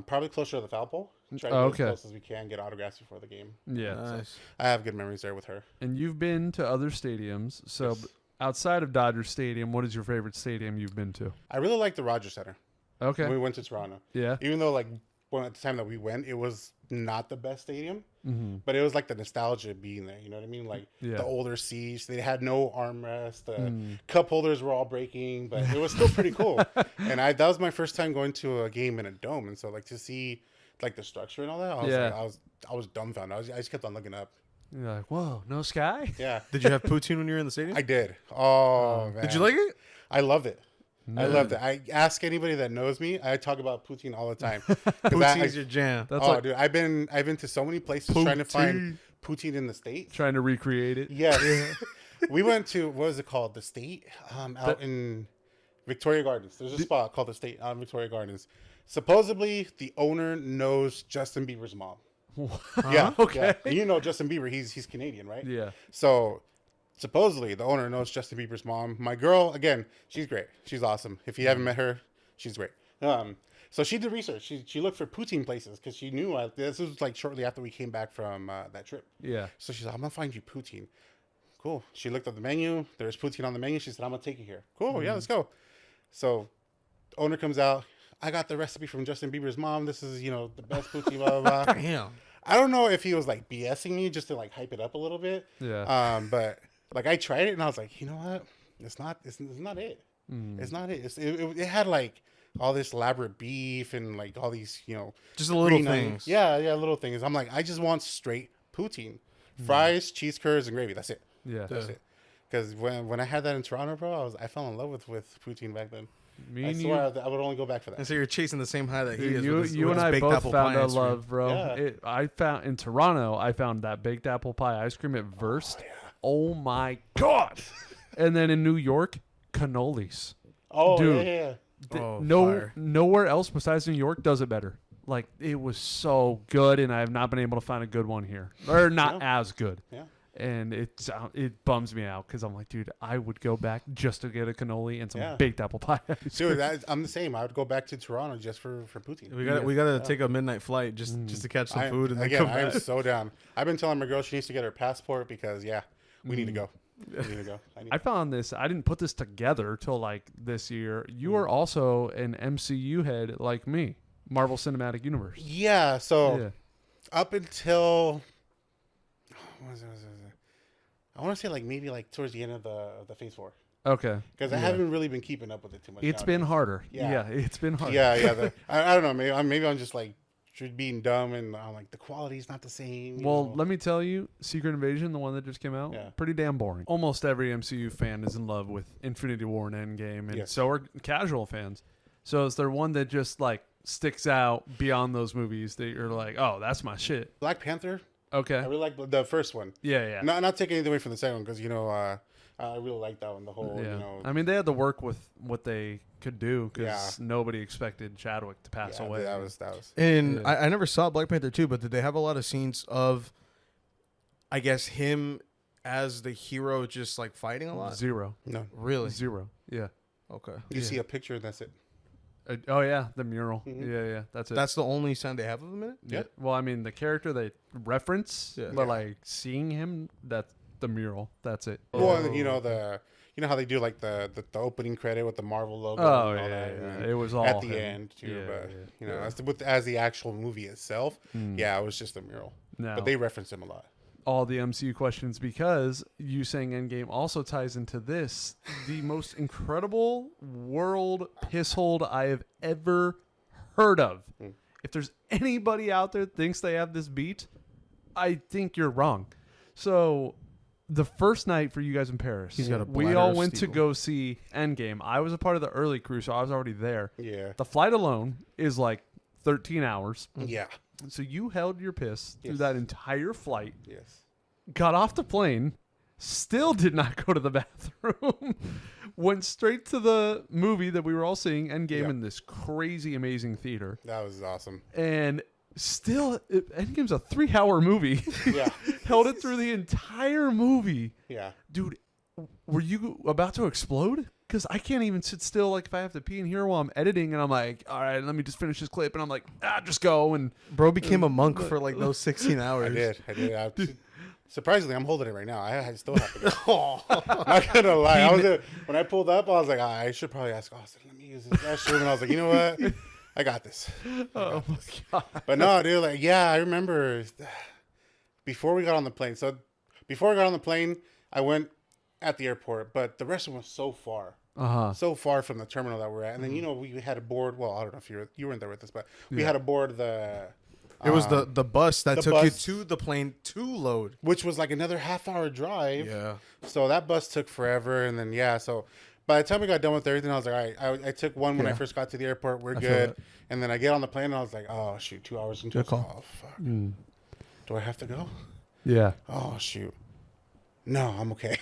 probably closer to the foul pole. Try to get as close as we can, get autographs before the game. Yeah, nice. So I have good memories there with her. And you've been to other stadiums, so. Yes. Outside of Dodger Stadium, what is your favorite stadium you've been to? I really like the Rogers Center. Okay. When we went to Toronto. Yeah. Even though, at the time that we went, it was not the best stadium, but it was like the nostalgia being there. You know what I mean? The older seats. They had no armrest. The cup holders were all breaking, but it was still pretty cool. And that was my first time going to a game in a dome. And so, to see, the structure and all that, I was dumbfounded. I just kept on looking up. You're like, whoa, no sky? Yeah. Did you have poutine when you were in the stadium? I did. Oh, man. Did you like it? I loved it. Man. I loved it. I ask anybody that knows me. I talk about poutine all the time. Poutine's your jam. That's dude, I've been to so many places trying to find poutine in the States. Trying to recreate it. Yes. We went to, what was it called? The State out in Victoria Gardens. There's a spot called the State out in Victoria Gardens. Supposedly, the owner knows Justin Bieber's mom. Yeah. Okay. Yeah. Justin Bieber, he's Canadian, right? Yeah. So supposedly the owner knows Justin Bieber's mom. My girl, again, she's great. She's awesome. If you haven't met her, she's great. So she did research. She looked for poutine places because she knew this was shortly after we came back from that trip. Yeah. So she's like, I'm gonna find you poutine. Cool. She looked at the menu. There's poutine on the menu. She said, I'm gonna take you here. Cool. Yeah, let's go. So owner comes out. I got the recipe from Justin Bieber's mom. This is, the best poutine, blah, blah, blah. Damn. I don't know if he was BSing me just to hype it up a little bit. Yeah. But I tried it and I was like, you know what? It's not it. It's not it. It had all this elaborate beef and all these, just little things. Yeah, little things. I'm like, I just want straight poutine. Fries, cheese curds, and gravy. That's it. Yeah. That's it. Because when I had that in Toronto, bro, I fell in love with poutine back then. I swear I would only go back for that. And so you're chasing the same high that he is. You and I both found a love, bro. Yeah. I found in Toronto. I found that baked apple pie ice cream at Verst. Oh my god! And then in New York, cannolis. Oh, dude, yeah. Nowhere else besides New York does it better. It was so good, and I have not been able to find a good one here, or not as good. Yeah. And it bums me out because I'm like, dude, I would go back just to get a cannoli and some baked apple pie. Dude, I'm the same. I would go back to Toronto just for poutine. We gotta take a midnight flight just to catch some food and then come back. I'm so down. I've been telling my girl she needs to get her passport because We need to go. We need to go. I found this. I didn't put this together till like this year. You are also an MCU head like me, Marvel Cinematic Universe. Yeah. So up until I want to say like maybe like towards the end of the Phase 4. Okay. Because I haven't really been keeping up with it too much. It's been harder. Yeah, it's been harder. Yeah. I don't know. Maybe I'm just like being dumb and I'm like the quality's not the same. Well, let me tell you, Secret Invasion, the one that just came out, pretty damn boring. Almost every MCU fan is in love with Infinity War and Endgame, and so are casual fans. So is there one that just like sticks out beyond those movies that you're like, oh, that's my shit? Black Panther. Okay. I really like the first one. Yeah. Not taking anything away from the second one because I really like that one. The whole I mean, they had to work with what they could do because nobody expected Chadwick to pass away. That was. And I never saw Black Panther 2, but did they have a lot of scenes of, I guess, him as the hero just like fighting a lot? Zero. No. Really? Zero. Yeah. Okay. You see a picture and that's it. Oh yeah, the mural. Mm-hmm. Yeah, that's it. That's the only sign they have of him in it? Yeah. Well, I mean, the character they reference, but like seeing him, that's the mural. That's it. Well, and you know how they do like the opening credit with the Marvel logo. Oh and all yeah. that, It was all at the him. end too. But as the actual movie itself, it was just a mural. No. But they reference him a lot. All the MCU questions because you saying Endgame also ties into this, the most incredible world pisshold I have ever heard of. If there's anybody out there that thinks they have this beat, I think you're wrong. So the first night for you guys in Paris, we all went to go see Endgame. I was a part of the early crew, so I was already there. Yeah. The flight alone is like 13 hours. Yeah. So you held your piss through that entire flight. Yes. Got off the plane, still did not go to the bathroom, went straight to the movie that we were all seeing, Endgame, in this crazy, amazing theater. That was awesome. And still, Endgame's a 3-hour movie. Yeah. Held it through the entire movie. Yeah. Dude, were you about to explode? Because I can't even sit still like if I have to pee in here while I'm editing and I'm like, all right, let me just finish this clip. And I'm like, just go. And bro became a monk for like those 16 hours. I did. Surprisingly, I'm holding it right now. I still have to go. Not gonna lie. When I pulled up, I was like, I should probably ask Austin, let me use this restroom. And I was like, you know what? I got this. My God. But no, dude, like, I remember before we got on the plane. So before I got on the plane, I went at the airport, but the restroom was so far. So far from the terminal that we're at. And then, we had to board. Well, I don't know if you weren't there with us, but we had to board the... It was the bus that took you bus, to the plane to load. which was like another half-hour drive. Yeah. So that bus took forever. And then, so by the time we got done with everything, I was like, all right, I took one when I first got to the airport. We're good. And then I get on the plane and I was like, oh, shoot, 2 hours into it. Oh, fuck. Do I have to go? Yeah. Oh, shoot. No, I'm okay.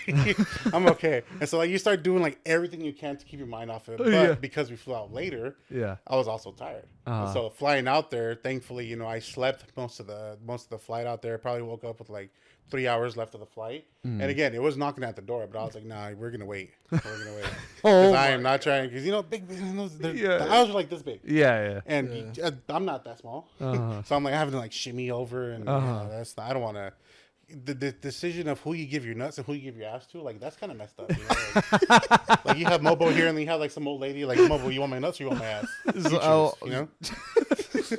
I'm okay. And so like you start doing like everything you can to keep your mind off it. But because we flew out later, I was also tired. And so flying out there, thankfully, I slept most of the flight out there. Probably woke up with like 3 hours left of the flight. And again, it was knocking at the door, but I was like, nah, we're gonna wait. Because I am not trying. Because the aisles are like this big. Yeah. And I'm not that small, so I'm like having to like shimmy over, and that's not, I don't want to. The decision of who you give your nuts and who you give your ass to, like that's kind of messed up. Like you have Mobo here, and then you have like some old lady, like Mobo, you want my nuts or you want my ass? You choose,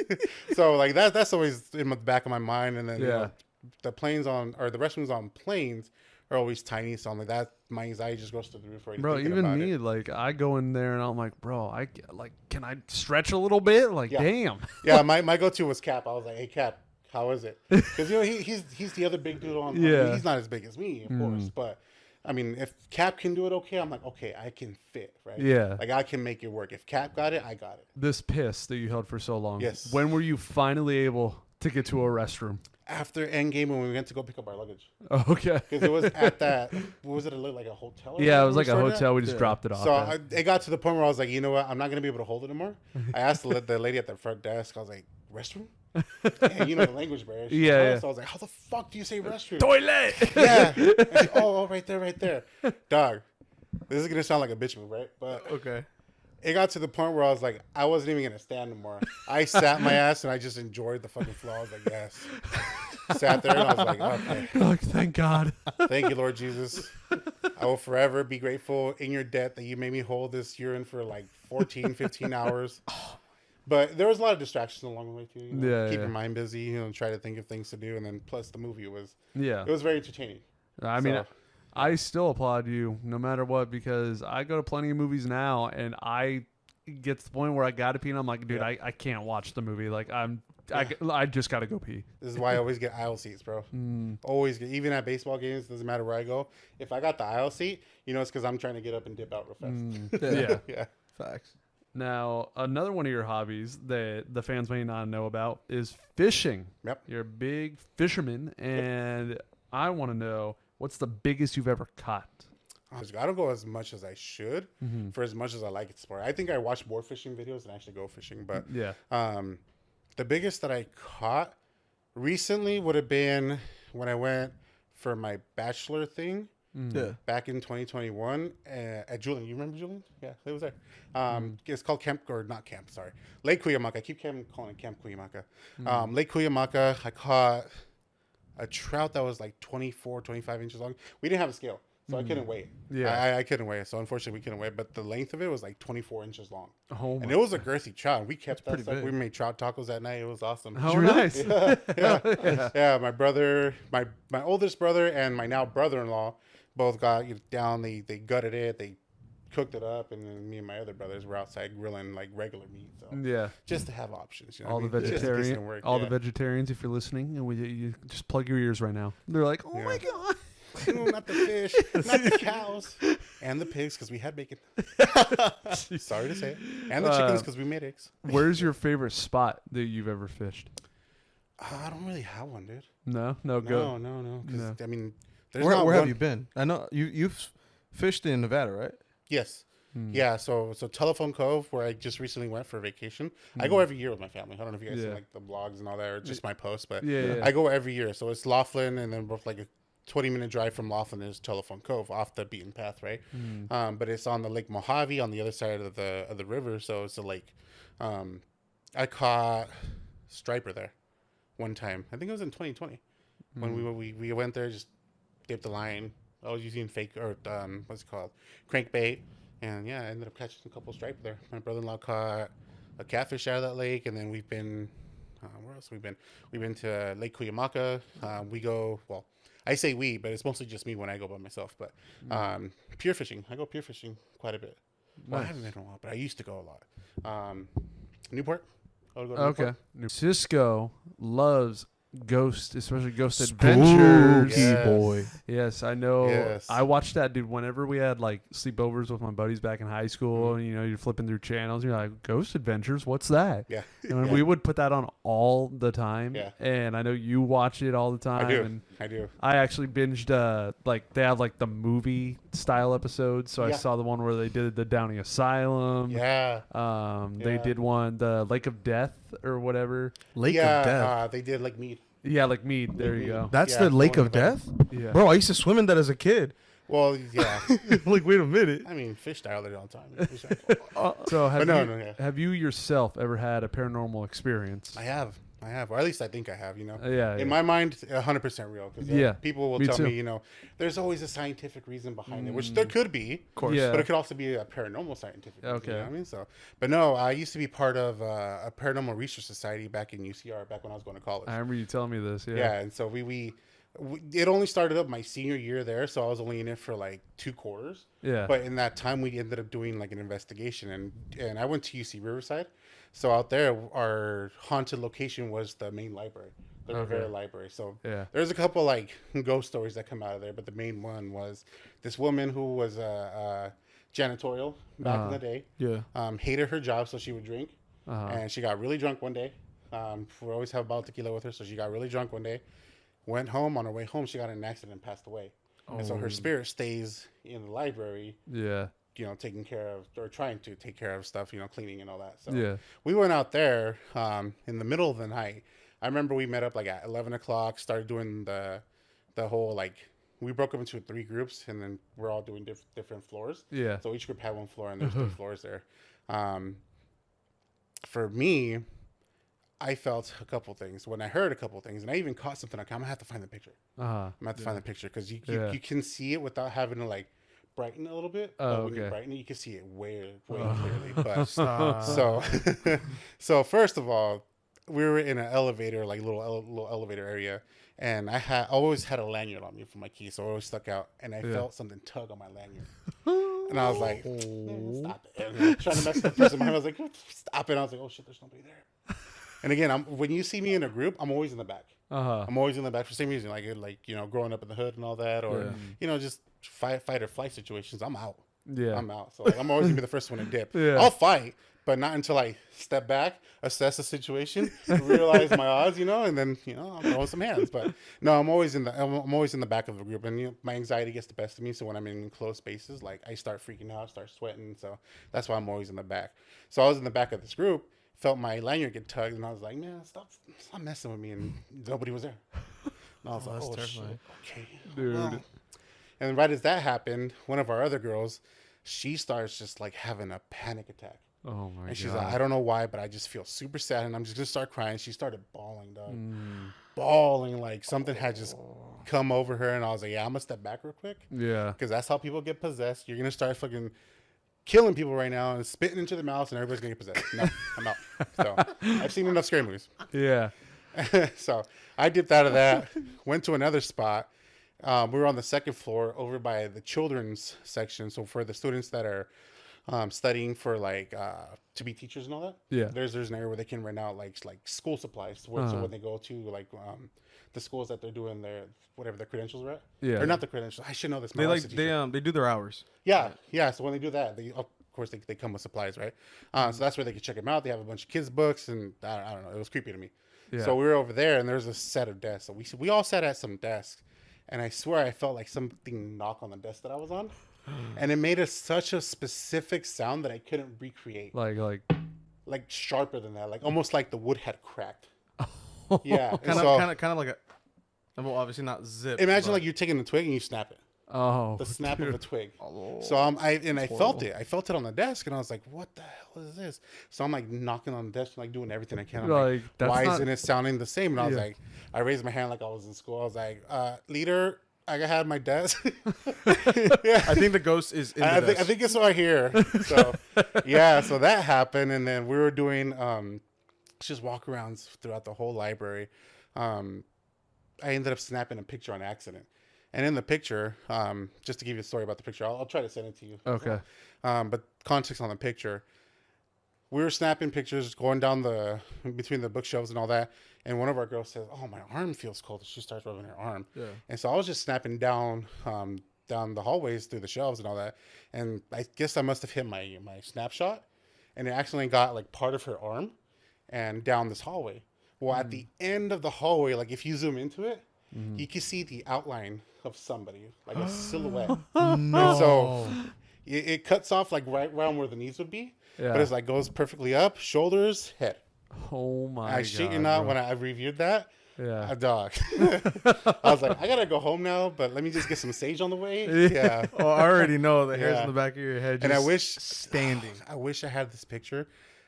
So like that's always in the back of my mind. And then the planes the restrooms on planes are always tiny, so I'm like that. My anxiety just goes to the roof. Right, bro. Even me, like I go in there and I'm like, bro, can I stretch a little bit? Like, damn. Yeah, my go-to was Cap. I was like, hey Cap, how is it? Because he's the other big dude on. He's not as big as me, of course, but I mean, if Cap can do it, okay, I'm like, okay, I can fit, right? Yeah, like I can make it work. If Cap got it, I got it. This piss that you held for so long. Yes. When were you finally able to get to a restroom? After Endgame, when we went to go pick up our luggage. Okay. Because it was at that. Was it like a hotel? Yeah, it was like a hotel. We just dropped it off. So it got to the point where I was like, you know what? I'm not gonna be able to hold it anymore. I asked the lady at the front desk. I was like, restroom? And the language barrier. So I was like, how the fuck do you say restroom? Toilet. Yeah. Like, right there. Dog. This is gonna sound like a bitch move, right? But okay. it got to the point where I was like, I wasn't even gonna stand anymore. I sat my ass and I just enjoyed the fucking flow. I was like, yes. Sat there and I was like, okay, Oh, thank God. thank you, Lord Jesus. I will forever be grateful in your debt that you made me hold this urine for like 14, 15 hours. But there was a lot of distractions along the way too. You know? Yeah, Keep yeah. your mind busy, you know, try to think of things to do, and then plus the movie was Yeah. it was very entertaining. I mean, So, I still applaud you no matter what, because I go to plenty of movies now and I get to the point where I got to pee and I'm like, dude, Yeah. I can't watch the movie. Like I just got to go pee. this is why I always get aisle seats, bro. Always get, even at baseball games, doesn't matter where I go. If I got the aisle seat, you know, it's because I'm trying to get up and dip out real fast. Yeah. Yeah. Facts. Now, another one of your hobbies that the fans may not know about is fishing. Yep. You're a big fisherman, and I want to know, what's the biggest you've ever caught? I don't go as much as I should for as much as I like it sport. I think I watch more fishing videos than actually go fishing. But Yeah. the biggest that I caught recently would have been when I went for my bachelor thing Yeah. back in 2021 at Julian. You remember Julian? Yeah, it was there. It's called Lake Cuyamaca. I keep calling it Camp Cuyamaca. Lake Cuyamaca, I caught a trout that was like 24, 25 inches long. We didn't have a scale, so I couldn't weigh it. Yeah. I couldn't weigh it, so unfortunately we couldn't weigh it. But the length of it was like 24 inches long. Oh, And it was a girthy trout. We kept that pretty stuff. big. We made trout tacos that night. It was awesome. oh nice. Yeah, my brother, my oldest brother, and my now brother-in-law both got down. They gutted it. They cooked it up, and then me and my other brothers were outside grilling like regular meat. So Yeah. just to have options, you know, All what the I mean? Just in case it vegetarian, didn't work, all yeah. the vegetarians, if you're listening, and you just plug your ears right now. They're like, oh my God. Not the fish, not the cows, and the pigs because we had bacon. Sorry to say it, and the chickens because we made eggs. Where's your favorite spot that you've ever fished? I don't really have one, dude. No, No, go. no. 'Cause, No. I mean, there's Where not have one- you been? I know you've fished in Nevada, right? Yes. Yeah, so Telephone Cove, where I just recently went for vacation. I go every year with my family. I don't know if you guys see Yeah. like the vlogs and all that, or just my posts, but Yeah. I go every year. So it's Laughlin, and then both like a 20-minute drive from Laughlin is Telephone Cove, off the beaten path, right? But it's on the Lake Mojave on the other side of the river, so it's a lake. I caught striper there one time. I think it was in 2020 when we went there, just dipped the line. I was using fake or what's it called, crankbait, and yeah, I ended up catching a couple striper there. My brother-in-law caught a catfish out of that lake, and then we've been where else have we been? We've been to Lake Cuyamaca. We go well. I say we, but it's mostly just me when I go by myself. But pier fishing, I go pier fishing quite a bit. Well, I haven't been in a while, but I used to go a lot. Newport. I would go to Okay. Newport. Cisco loves Ghost, especially Ghost Adventures. Yes. boy. Yes, I know. Yes. I watched that, dude, whenever we had like sleepovers with my buddies back in high school, and you're flipping through channels, you're like, Ghost Adventures, what's that? Yeah. And Yeah. we would put that on all the time. Yeah. And I know you watch it all the time. I do. And I do. I actually binged like they have like the movie style episodes. So I Yeah. saw the one where they did the Downey Asylum. Yeah. They Yeah. did one, the Lake of Death or whatever. Lake yeah, of Death. they did like meat. Yeah, like Mead. There you go. That's yeah, the Lake the one of in the Death? Yeah. Bro, I used to swim in that as a kid. Well, yeah. Like, wait a minute. I mean, fish style it all the time. So have no, you, no, yeah. have you yourself ever had a paranormal experience? I have, or at least I think I have. Yeah. In my mind, 100% real. Because Yeah, people will me tell too. me, there's always a scientific reason behind it, which there could be, of course. Yeah. but it could also be a paranormal scientific reason. Okay. You know what I mean? So, but no, I used to be part of a paranormal research society back in UCR, back when I was going to college. I remember you telling me this. Yeah. Yeah, and so we it only started up my senior year there, so I was only in it for like 2 quarters. Yeah. But in that time, we ended up doing like an investigation, and I went to UC Riverside. So out there, our haunted location was the main library, the Rivera Library. So Yeah. there's a couple like ghost stories that come out of there, but the main one was this woman who was janitorial back in the day. Yeah. Hated her job, so she would drink, Uh-huh. and she got really drunk one day. We always have a bottle of tequila with her, so she got really drunk one day. Went home. On her way home, she got in an accident and passed away. And so her spirit stays in the library, Yeah. taking care of, or trying to take care of stuff, cleaning and all that. So Yeah. we went out there in the middle of the night. I remember we met up like at 11 o'clock, started doing the whole like we broke up into 3 groups, and then we're all doing different floors. Yeah. So each group had 1 floor, and there's 3 floors there. For me, I felt a couple things when I heard a couple things, and I even caught something. I'm gonna have to find the picture. I'm gonna have to find the picture because you can see it without having to like brighten it a little bit. Oh, but when you okay. brighten it, you can see it way clearly. But so first of all, we were in an elevator, like little elevator area, and I always had a lanyard on me for my key, so it always stuck out, and I felt something tug on my lanyard, and I was like, stop it. And I was trying to mess with the person behind me. I was like, stop it. And I was like, oh shit, there's nobody there. And again, when you see me in a group, I'm always in the back. I'm always in the back for the same reason, like growing up in the hood and all that, or just fight or flight situations. I'm out. I'm out. So like, I'm always gonna be the first one to dip. I'll fight, but not until I step back, assess the situation, realize my odds, and then I'll throw some hands. But no, I'm always in the back of the group, and my anxiety gets the best of me. So when I'm in close spaces, like I start freaking out, start sweating. So that's why I'm always in the back. So I was in the back of this group. Felt my lanyard get tugged, and I was like, man, stop messing with me, and nobody was there. And I was like, oh, shit. Okay. Dude. Well. And right as that happened, one of our other girls, she starts just like having a panic attack. Oh, my God. And she's like, I don't know why, but I just feel super sad, and I'm just going to start crying. She started bawling, dog. Bawling, like something had just come over her, and I was like, yeah, I'm going to step back real quick. Yeah. Because that's how people get possessed. You're going to start fucking killing people right now and spitting into their mouths, and everybody's gonna get possessed. No, I'm out. So I've seen enough scary movies. Yeah. So I dipped out of that, went to another spot. We were on the 2nd floor over by the children's section. So for the students that are studying for like to be teachers and all that. Yeah. There's an area where they can rent out like school supplies. So when they go to like the schools that they're doing their whatever their credentials are at. Yeah. Or not the credentials. I should know this. They do their hours. Yeah. So when they do that, of course they come with supplies, right? So that's where they can check them out. They have a bunch of kids' books, and I don't know. It was creepy to me. Yeah. So we were over there, and there's a set of desks. So we all sat at some desks, and I swear I felt like something knock on the desk that I was on, and it made such a specific sound that I couldn't recreate. Like sharper than that, like almost like the wood had cracked. Yeah, kind of like a. Well, obviously not zip. Imagine like you're taking a twig and you snap it. Oh, the snap of a twig. Oh, so I felt it. I felt it on the desk, and I was like, "What the hell is this?" So I'm like knocking on the desk, like doing everything I can. I'm like, why isn't it sounding the same? And I was like, I raised my hand like I was in school. I was like, leader, I had my desk. Yeah. I think the ghost is in the desk. I think it's right here. So yeah, so that happened, and then we were doing just walk arounds throughout the whole library. I ended up snapping a picture on accident. And in the picture, just to give you a story about the picture, I'll try to send it to you. Okay. But context on the picture, we were snapping pictures, going down between the bookshelves and all that. And one of our girls says, "Oh, my arm feels cold." She starts rubbing her arm. Yeah. And so I was just snapping down the hallways through the shelves and all that. And I guess I must have hit my snapshot, and it accidentally got like part of her arm and down this hallway. Well, at the end of the hallway, like if you zoom into it, you can see the outline of somebody, like a silhouette. No. And so it cuts off like right around where the knees would be, but it's like goes perfectly up, shoulders, head. Oh my! I shit you not, when I reviewed that, dog. I was like, I gotta go home now, but let me just get some sage on the way. Yeah. Oh, I already know the hairs in the back of your head. And I wish I wish I had this picture.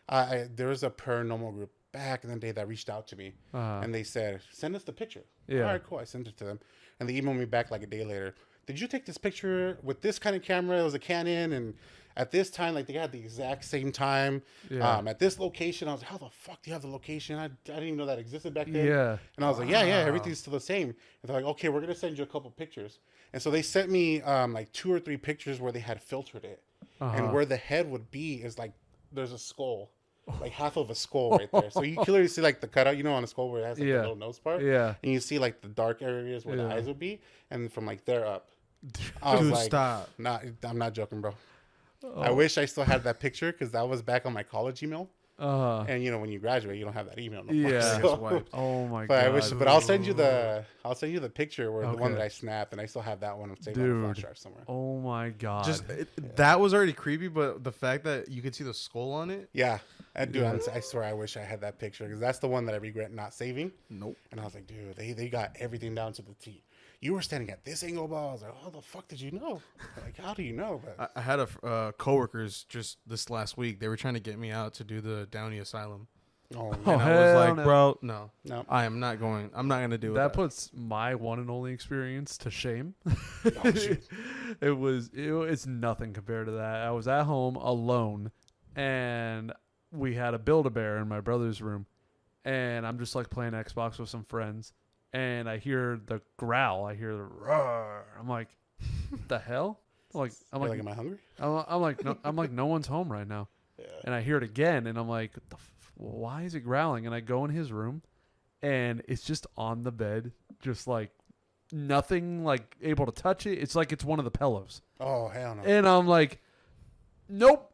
There was a paranormal group back in the day that reached out to me, and they said, "Send us the picture." Yeah. All right, cool. I sent it to them, and they emailed me back like a day later. Did you take this picture with this kind of camera? It was a Canon, and at this time, like they had the exact same time. At this location, I was like, "How the fuck do you have the location?" I didn't even know that existed back then. Yeah. And I was like, "Yeah, everything's still the same." And they're like, "Okay, we're gonna send you a couple pictures." And so they sent me like 2 or 3 pictures where they had filtered it, and where the head would be is like there's a skull. Like half of a skull right there. So you clearly see like the cutout, on a skull where it has like the little nose part. Yeah. And you see like the dark areas where the eyes would be. And from like there up. I was like, stop. I'm not joking, bro. Oh. I wish I still had that picture because that was back on my college email. And when you graduate, you don't have that email no more. Yeah. So, oh my god. But I'll send you the picture where the one that I snapped, and I still have that one saved on a flash drive somewhere. Oh my god. That was already creepy, but the fact that you could see the skull on it. Yeah. Dude, I swear I wish I had that picture because that's the one that I regret not saving. Nope. And I was like, dude, they got everything down to the T. you were standing at this angle, bro. I was like, how the fuck did you know? Like, how do you know? But I had coworkers just this last week. They were trying to get me out to do the Downey Asylum. oh, And Oh, I was hell like, no. bro, no, no. I am not going. I'm not going to do That that. puts my one and only experience to shame. Oh, shoot. It's nothing compared to that. I was at home alone, and we had a Build-A-Bear in my brother's room, and I'm just like playing Xbox with some friends, and I hear the growl. I hear the roar. I'm like, what the hell? I'm You're like, like, am I hungry? I'm like, no one's home right now. Yeah. And I hear it again, and I'm like, why is it growling? And I go in his room, and it's just on the bed, just like nothing, like able to touch it. It's like it's one of the pillows. Oh, hell no. And I'm like, nope.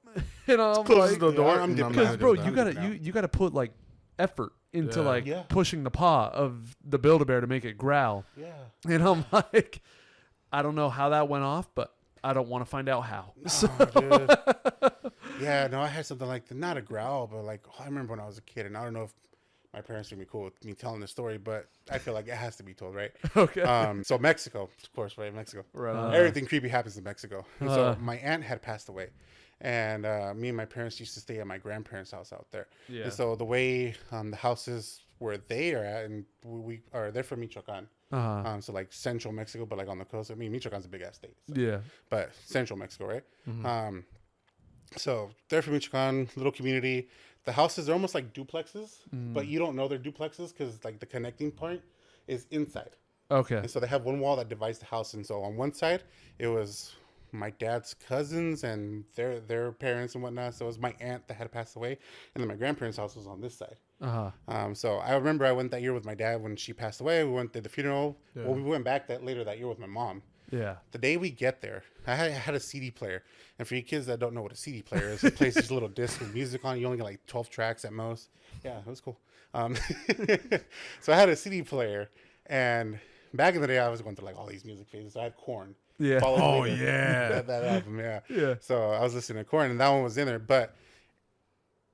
And I'm Closes like, the door. I'm dipping because out. bro, I'm you gotta dipping out. you gotta put like effort into Yeah. like Yeah. pushing the paw of the Build-A-Bear to make it growl. Yeah. And I'm like, I don't know how that went off, but I don't want to find out how. So, Oh, dude. Yeah, no, I had something like not a growl, but like I remember when I was a kid, and I don't know if my parents would be cool with me telling the story, but I feel like it has to be told, right? okay. So Mexico, of course, right? Mexico. Right on. Everything creepy happens in Mexico. And so Uh. my aunt had passed away, and me and my parents used to stay at my grandparents' house out there. Yeah. And so the way the houses where they are at, and we are, they're from Michoacan. Uh-huh. So like central Mexico, but like on the coast. I mean, Michoacan's a big ass state. So Yeah. but central Mexico, right? Mm-hmm. So they're from Michoacan, little community. The houses are almost like duplexes, Mm. but you don't know they're duplexes because like the connecting point is inside. Okay. And so they have one wall that divides the house. And so on one side, it was my dad's cousins and their parents and whatnot. So it was my aunt that had passed away, and then my grandparents' house was on this side. Uh-huh. So I remember I went that year with my dad when she passed away. We went to the funeral. Yeah. Well, we went back later that year with my mom. Yeah. The day we get there, I had a CD player. And for you kids that don't know what a CD player is, it plays this little disc with music on. You only get like 12 tracks at most. Yeah, it was cool. So I had a CD player. And back in the day, I was going through like all these music phases. So I had Korn. Yeah. Follow Oh, Leader. yeah. that album, yeah. Yeah. So I was listening to Korn, and that one was in there. But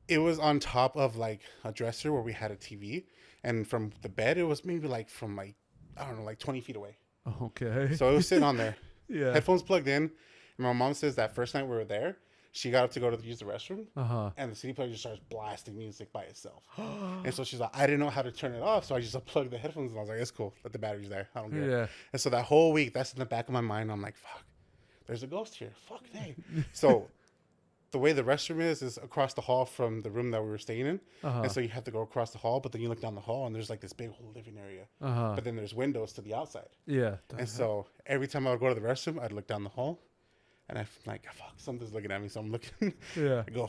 it was on top of like a dresser where we had a TV. And from the bed, it was maybe like from like, I don't know, like 20 feet away. Okay. So it was sitting on there. Yeah. Headphones plugged in. And my mom says that first night we were there, she got up to go to use the restroom, Uh-huh. and the CD player just starts blasting music by itself. And so she's like, I didn't know how to turn it off, so I just unplugged the headphones, and I was like, it's cool. Let the batteries there. I don't care. Yeah. And so that whole week, that's in the back of my mind. I'm like, fuck, there's a ghost here. Fuck, hey. So the way the restroom is across the hall from the room that we were staying in. Uh-huh. And so you have to go across the hall, but then you look down the hall, and there's like this big whole living area. Uh-huh. But then there's windows to the outside. Yeah. And so every time I would go to the restroom, I'd look down the hall, and I'm like, fuck, something's looking at me. So I'm looking. Yeah. I go,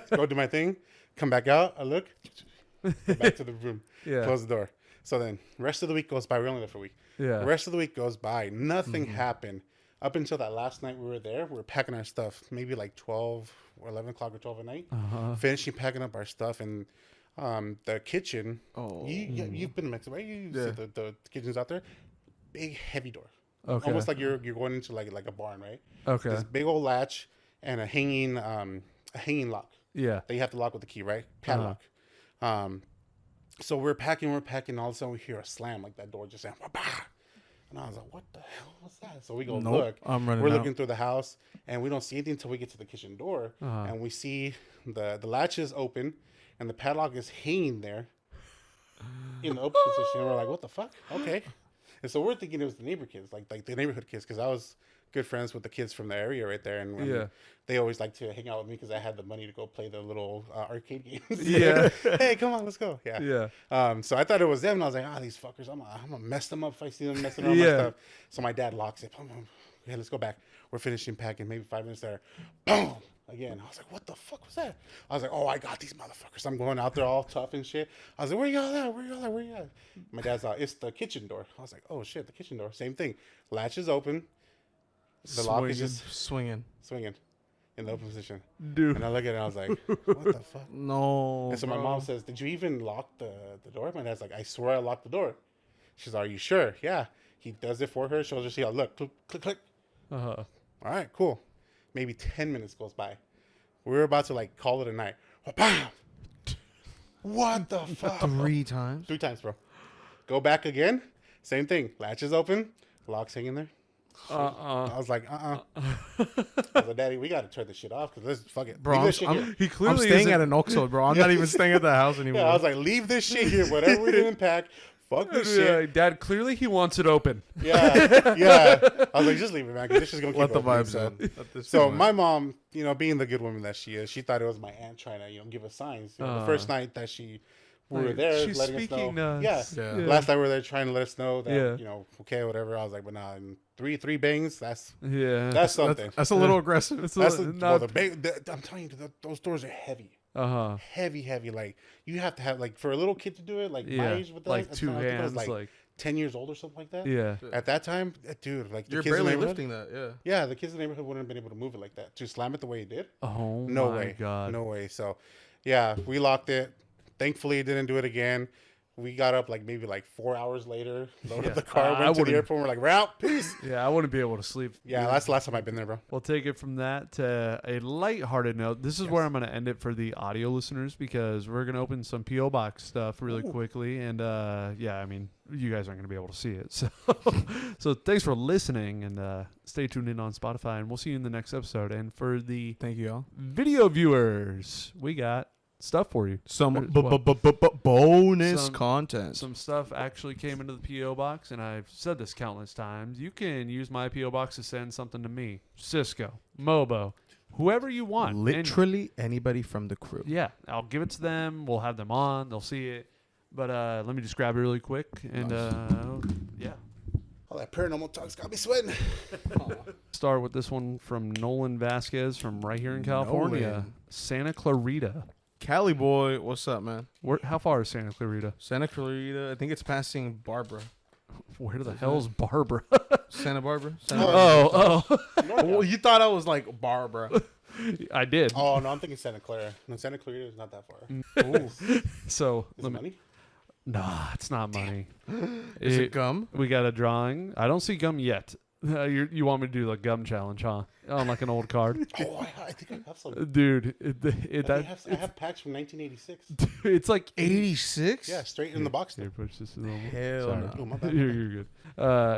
go do my thing, come back out. I look, go back to the room, Yeah. close the door. So then rest of the week goes by. We're only there for a week. Yeah. The rest of the week goes by. Nothing happened up until that last night we were there. We were packing our stuff, maybe like 12 or 11 o'clock or 12 at night. Uh-huh. Finishing packing up our stuff, and the kitchen. Oh. You've been to Mexico, right? You Yeah. see the kitchen's out there. Big heavy door. Okay. Almost like you're going into like a barn, right? Okay. This big old latch and a hanging lock Yeah. that you have to lock with the key, right? Padlock. So we're packing, all of a sudden we hear a slam, like that door just saying, bah! And I was like, what the hell was that? So we go Nope, look. I'm running We're out. looking through the house, and we don't see anything until we get to the kitchen door. And we see the latch is open, and the padlock is hanging there in the open position. And we're like, what the fuck? Okay. And so we're thinking it was the neighbor kids, like the neighborhood kids, because I was good friends with the kids from the area right there. And Yeah. they always like to hang out with me because I had the money to go play the little arcade games. Yeah. Hey, come on, let's go. Yeah. Yeah. So I thought it was them, and I was like, these fuckers, I'm gonna mess them up if I see them messing around Yeah. my stuff. So my dad locks it. Boom, boom. Okay, let's go back. We're finishing packing, maybe 5 minutes there. Boom! Again. I was like, what the fuck was that? I was like, oh, I got these motherfuckers. I'm going out there all tough and shit. I was like, where y'all at? Where y'all at? Where y'all at? My dad's like, it's the kitchen door. I was like, oh shit, the kitchen door. Same thing. Latch is open. The lock is just swinging. swinging in the open position. Dude. And I look at it, and I was like, what the fuck? No. And so my bro. mom says, did you even lock the door? My dad's like, I swear I locked the door. She's like, are you sure? Yeah. He does it for her. Shows her, see, look, click, click, click. Uh-huh. All right, cool. Maybe 10 minutes goes by. We were about to like call it a night. Bam! What the fuck? 3 times. 3 times, bro. Go back again. Same thing. Latch is open. Lock's hanging there. I was like, I was like, Daddy, we got to turn this shit off because let's fuck it. Bro, Leave this shit here. I'm staying at an Oxxo, bro. I'm not even staying at the house anymore. Yeah, I was like, leave this shit here. Whatever we didn't pack, fuck this shit. Dad, clearly he wants it open. Yeah. I was like, just leave it, man, because this is going to keep Let the opening. vibes in. So my mom, being the good woman that she is, she thought it was my aunt trying to, give us signs. The first night that we were there, she's letting us speaking know. to us. Yeah. Yeah. Last night we were there trying to let us know that, Yeah. okay, whatever. I was like, but nah, three bangs, that's something. That's a little aggressive. I'm telling you, those doors are heavy. Heavy. Like, you have to have, like, for a little kid to do it, like, my age with that. Like 2 hands, like 10 years old or something like that. Yeah. At that time, dude, like, You're the kids in the barely neighborhood, lifting that, yeah. Yeah, the kids in the neighborhood wouldn't have been able to move it like that. To slam it the way it did. Oh, No my way. God. No way. So, yeah, we locked it. Thankfully, it didn't do it again. We got up maybe 4 hours later, loaded the car, went to the airport, and we're like, we're out, peace. Yeah, I wouldn't be able to sleep. Yeah, that's the last time I've been there, bro. We'll take it from that to a lighthearted note. This is where I'm going to end it for the audio listeners because we're going to open some P.O. Box stuff really quickly. And, you guys aren't going to be able to see it. So thanks for listening and stay tuned in on Spotify. And we'll see you in the next episode. And for the Thank you, all. video viewers, we got stuff for you. Some bonus content. Some stuff actually came into the P.O. Box, and I've said this countless times. You can use my P.O. Box to send something to me, Cisco, Mobo, whoever you want. Literally anybody from the crew. Yeah, I'll give it to them. We'll have them on. They'll see it. But let me just grab it really quick. And, yeah. All that paranormal talk's got me sweating. Start with this one from Nolan Vasquez from right here in California. Nolan. Santa Clarita. Cali boy, what's up, man? How far is Santa Clarita? Santa Clarita, I think it's passing Barbara. Where the hell's Barbara? Santa Barbara? Oh. Well, you thought I was like Barbara. I did. Oh, no, I'm thinking Santa Clara. No, Santa Clarita is not that far. So, Is it money? Nah, it's not money. Is it gum? We got a drawing. I don't see gum yet. You want me to do the gum challenge, huh? On like an old card. Oh, I think I have some. Dude, I have packs from 1986. it's like 86? Yeah, straight in the box. Here, push this a little more. Hell Sorry. no. Oh, my bad. You're good.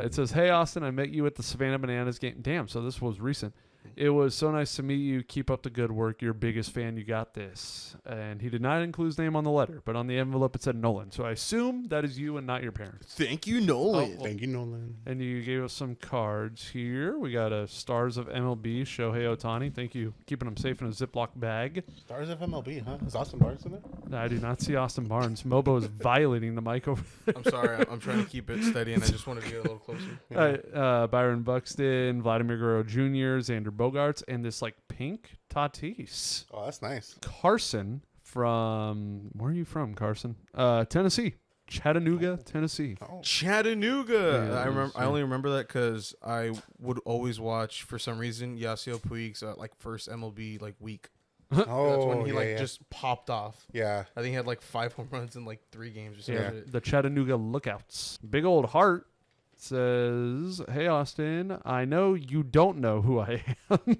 It says, "Hey Austin, I met you at the Savannah Bananas game." Damn, so this was recent. It was so nice to meet you. Keep up the good work. Your biggest fan. You got this. And he did not include his name on the letter, but on the envelope it said Nolan. So I assume that is you and not your parents. Thank you, Nolan. Thank you, Nolan. And you gave us some cards here. We got a Stars of MLB, Shohei Ohtani. Thank you. Keeping them safe in a Ziploc bag. Stars of MLB, huh? Is Austin Barnes in there? No, I do not see Austin Barnes. Mobo is violating the mic over there. I'm sorry. I'm trying to keep it steady, and I just wanted to get a little closer. Byron Buxton, Vladimir Guerrero Jr., Xander Bogaerts, and this like pink Tatis. Oh, that's nice. Carson from, where are you from, Carson? Tennessee. Chattanooga, Tennessee. Oh. Chattanooga. Yeah, I only remember that because I would always watch, for some reason, Yasiel Puig's first MLB week. That's when he just popped off. Yeah. I think he had 5 home runs in 3 games or something. Yeah, the Chattanooga Lookouts. Big old heart says, "Hey Austin, I know you don't know who I am,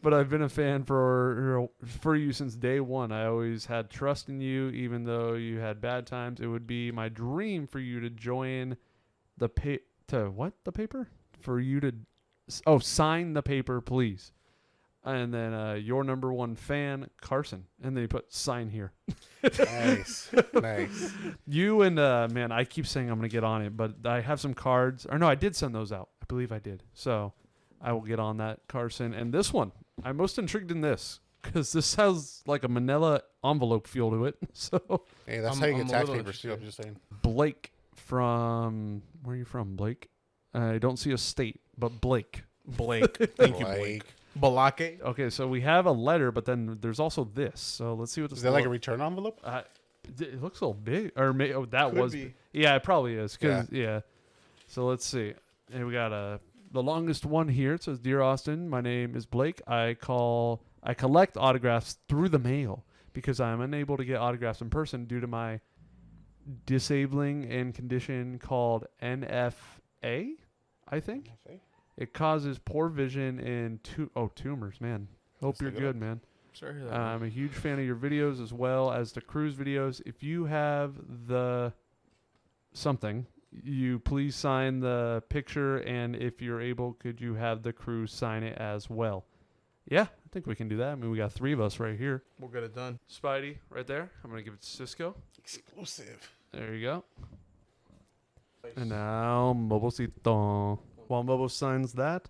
but I've been a fan for you since day one. I always had trust in you, even though you had bad times. It would be my dream for you to join the paper? For you to sign the paper, please." And then your number one fan, Carson. And then he put sign here. Nice. Nice. You and, man, I keep saying I'm going to get on it, but I have some cards. Or no, I did send those out. I believe I did. So I will get on that, Carson. And this one, I'm most intrigued in this because this has a manila envelope feel to it. So Hey, that's how you get tax papers, too. I'm just saying. Blake from, where are you from, Blake? I don't see a state, but Blake. Blake. Thank you, Blake. Balake. Okay, so we have a letter, but then there's also this. So let's see what this is. Is that a return envelope? It looks a little big. Or that Could was. Be. Yeah, it probably is. Yeah. So let's see. And we got the longest one here. It says, "Dear Austin, my name is Blake. I collect autographs through the mail because I am unable to get autographs in person due to my disabling and condition called NFA, I think. NFA? It causes poor vision and tumors, man. Hope you're good, man. Sorry to hear that, I'm a huge fan of your videos as well as the cruise videos. If you have the something, you please sign the picture, and if you're able, could you have the crew sign it as well? Yeah, I think we can do that. I mean, we got 3 of us right here. We'll get it done. Spidey, right there. I'm going to give it to Cisco. Exclusive. There you go. And now, Mobocito. While Mobo signs that,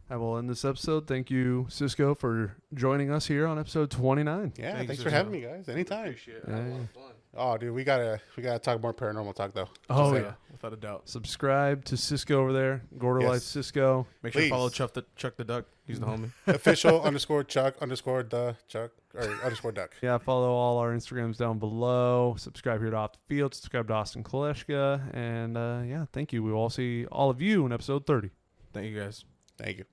I will end this episode. Thank you, Cisco, for joining us here on episode 29. Yeah, Thanks, thanks for having me, guys. Anytime. Appreciate it. I had a lot of fun. Oh, dude, we gotta talk more paranormal talk though. Oh, Just, yeah. without a doubt. Subscribe to Cisco over there. Gordo Yes. Life Cisco. Make sure to Please. follow Chuck the Duck. He's the homie. Official _ Chuck _ Chuck or _ Duck. Yeah, follow all our Instagrams down below. Subscribe here to Off the Field. Subscribe to Austin Koleshka. And yeah, thank you. We will all see all of you in episode 30. Thank you guys. Thank you.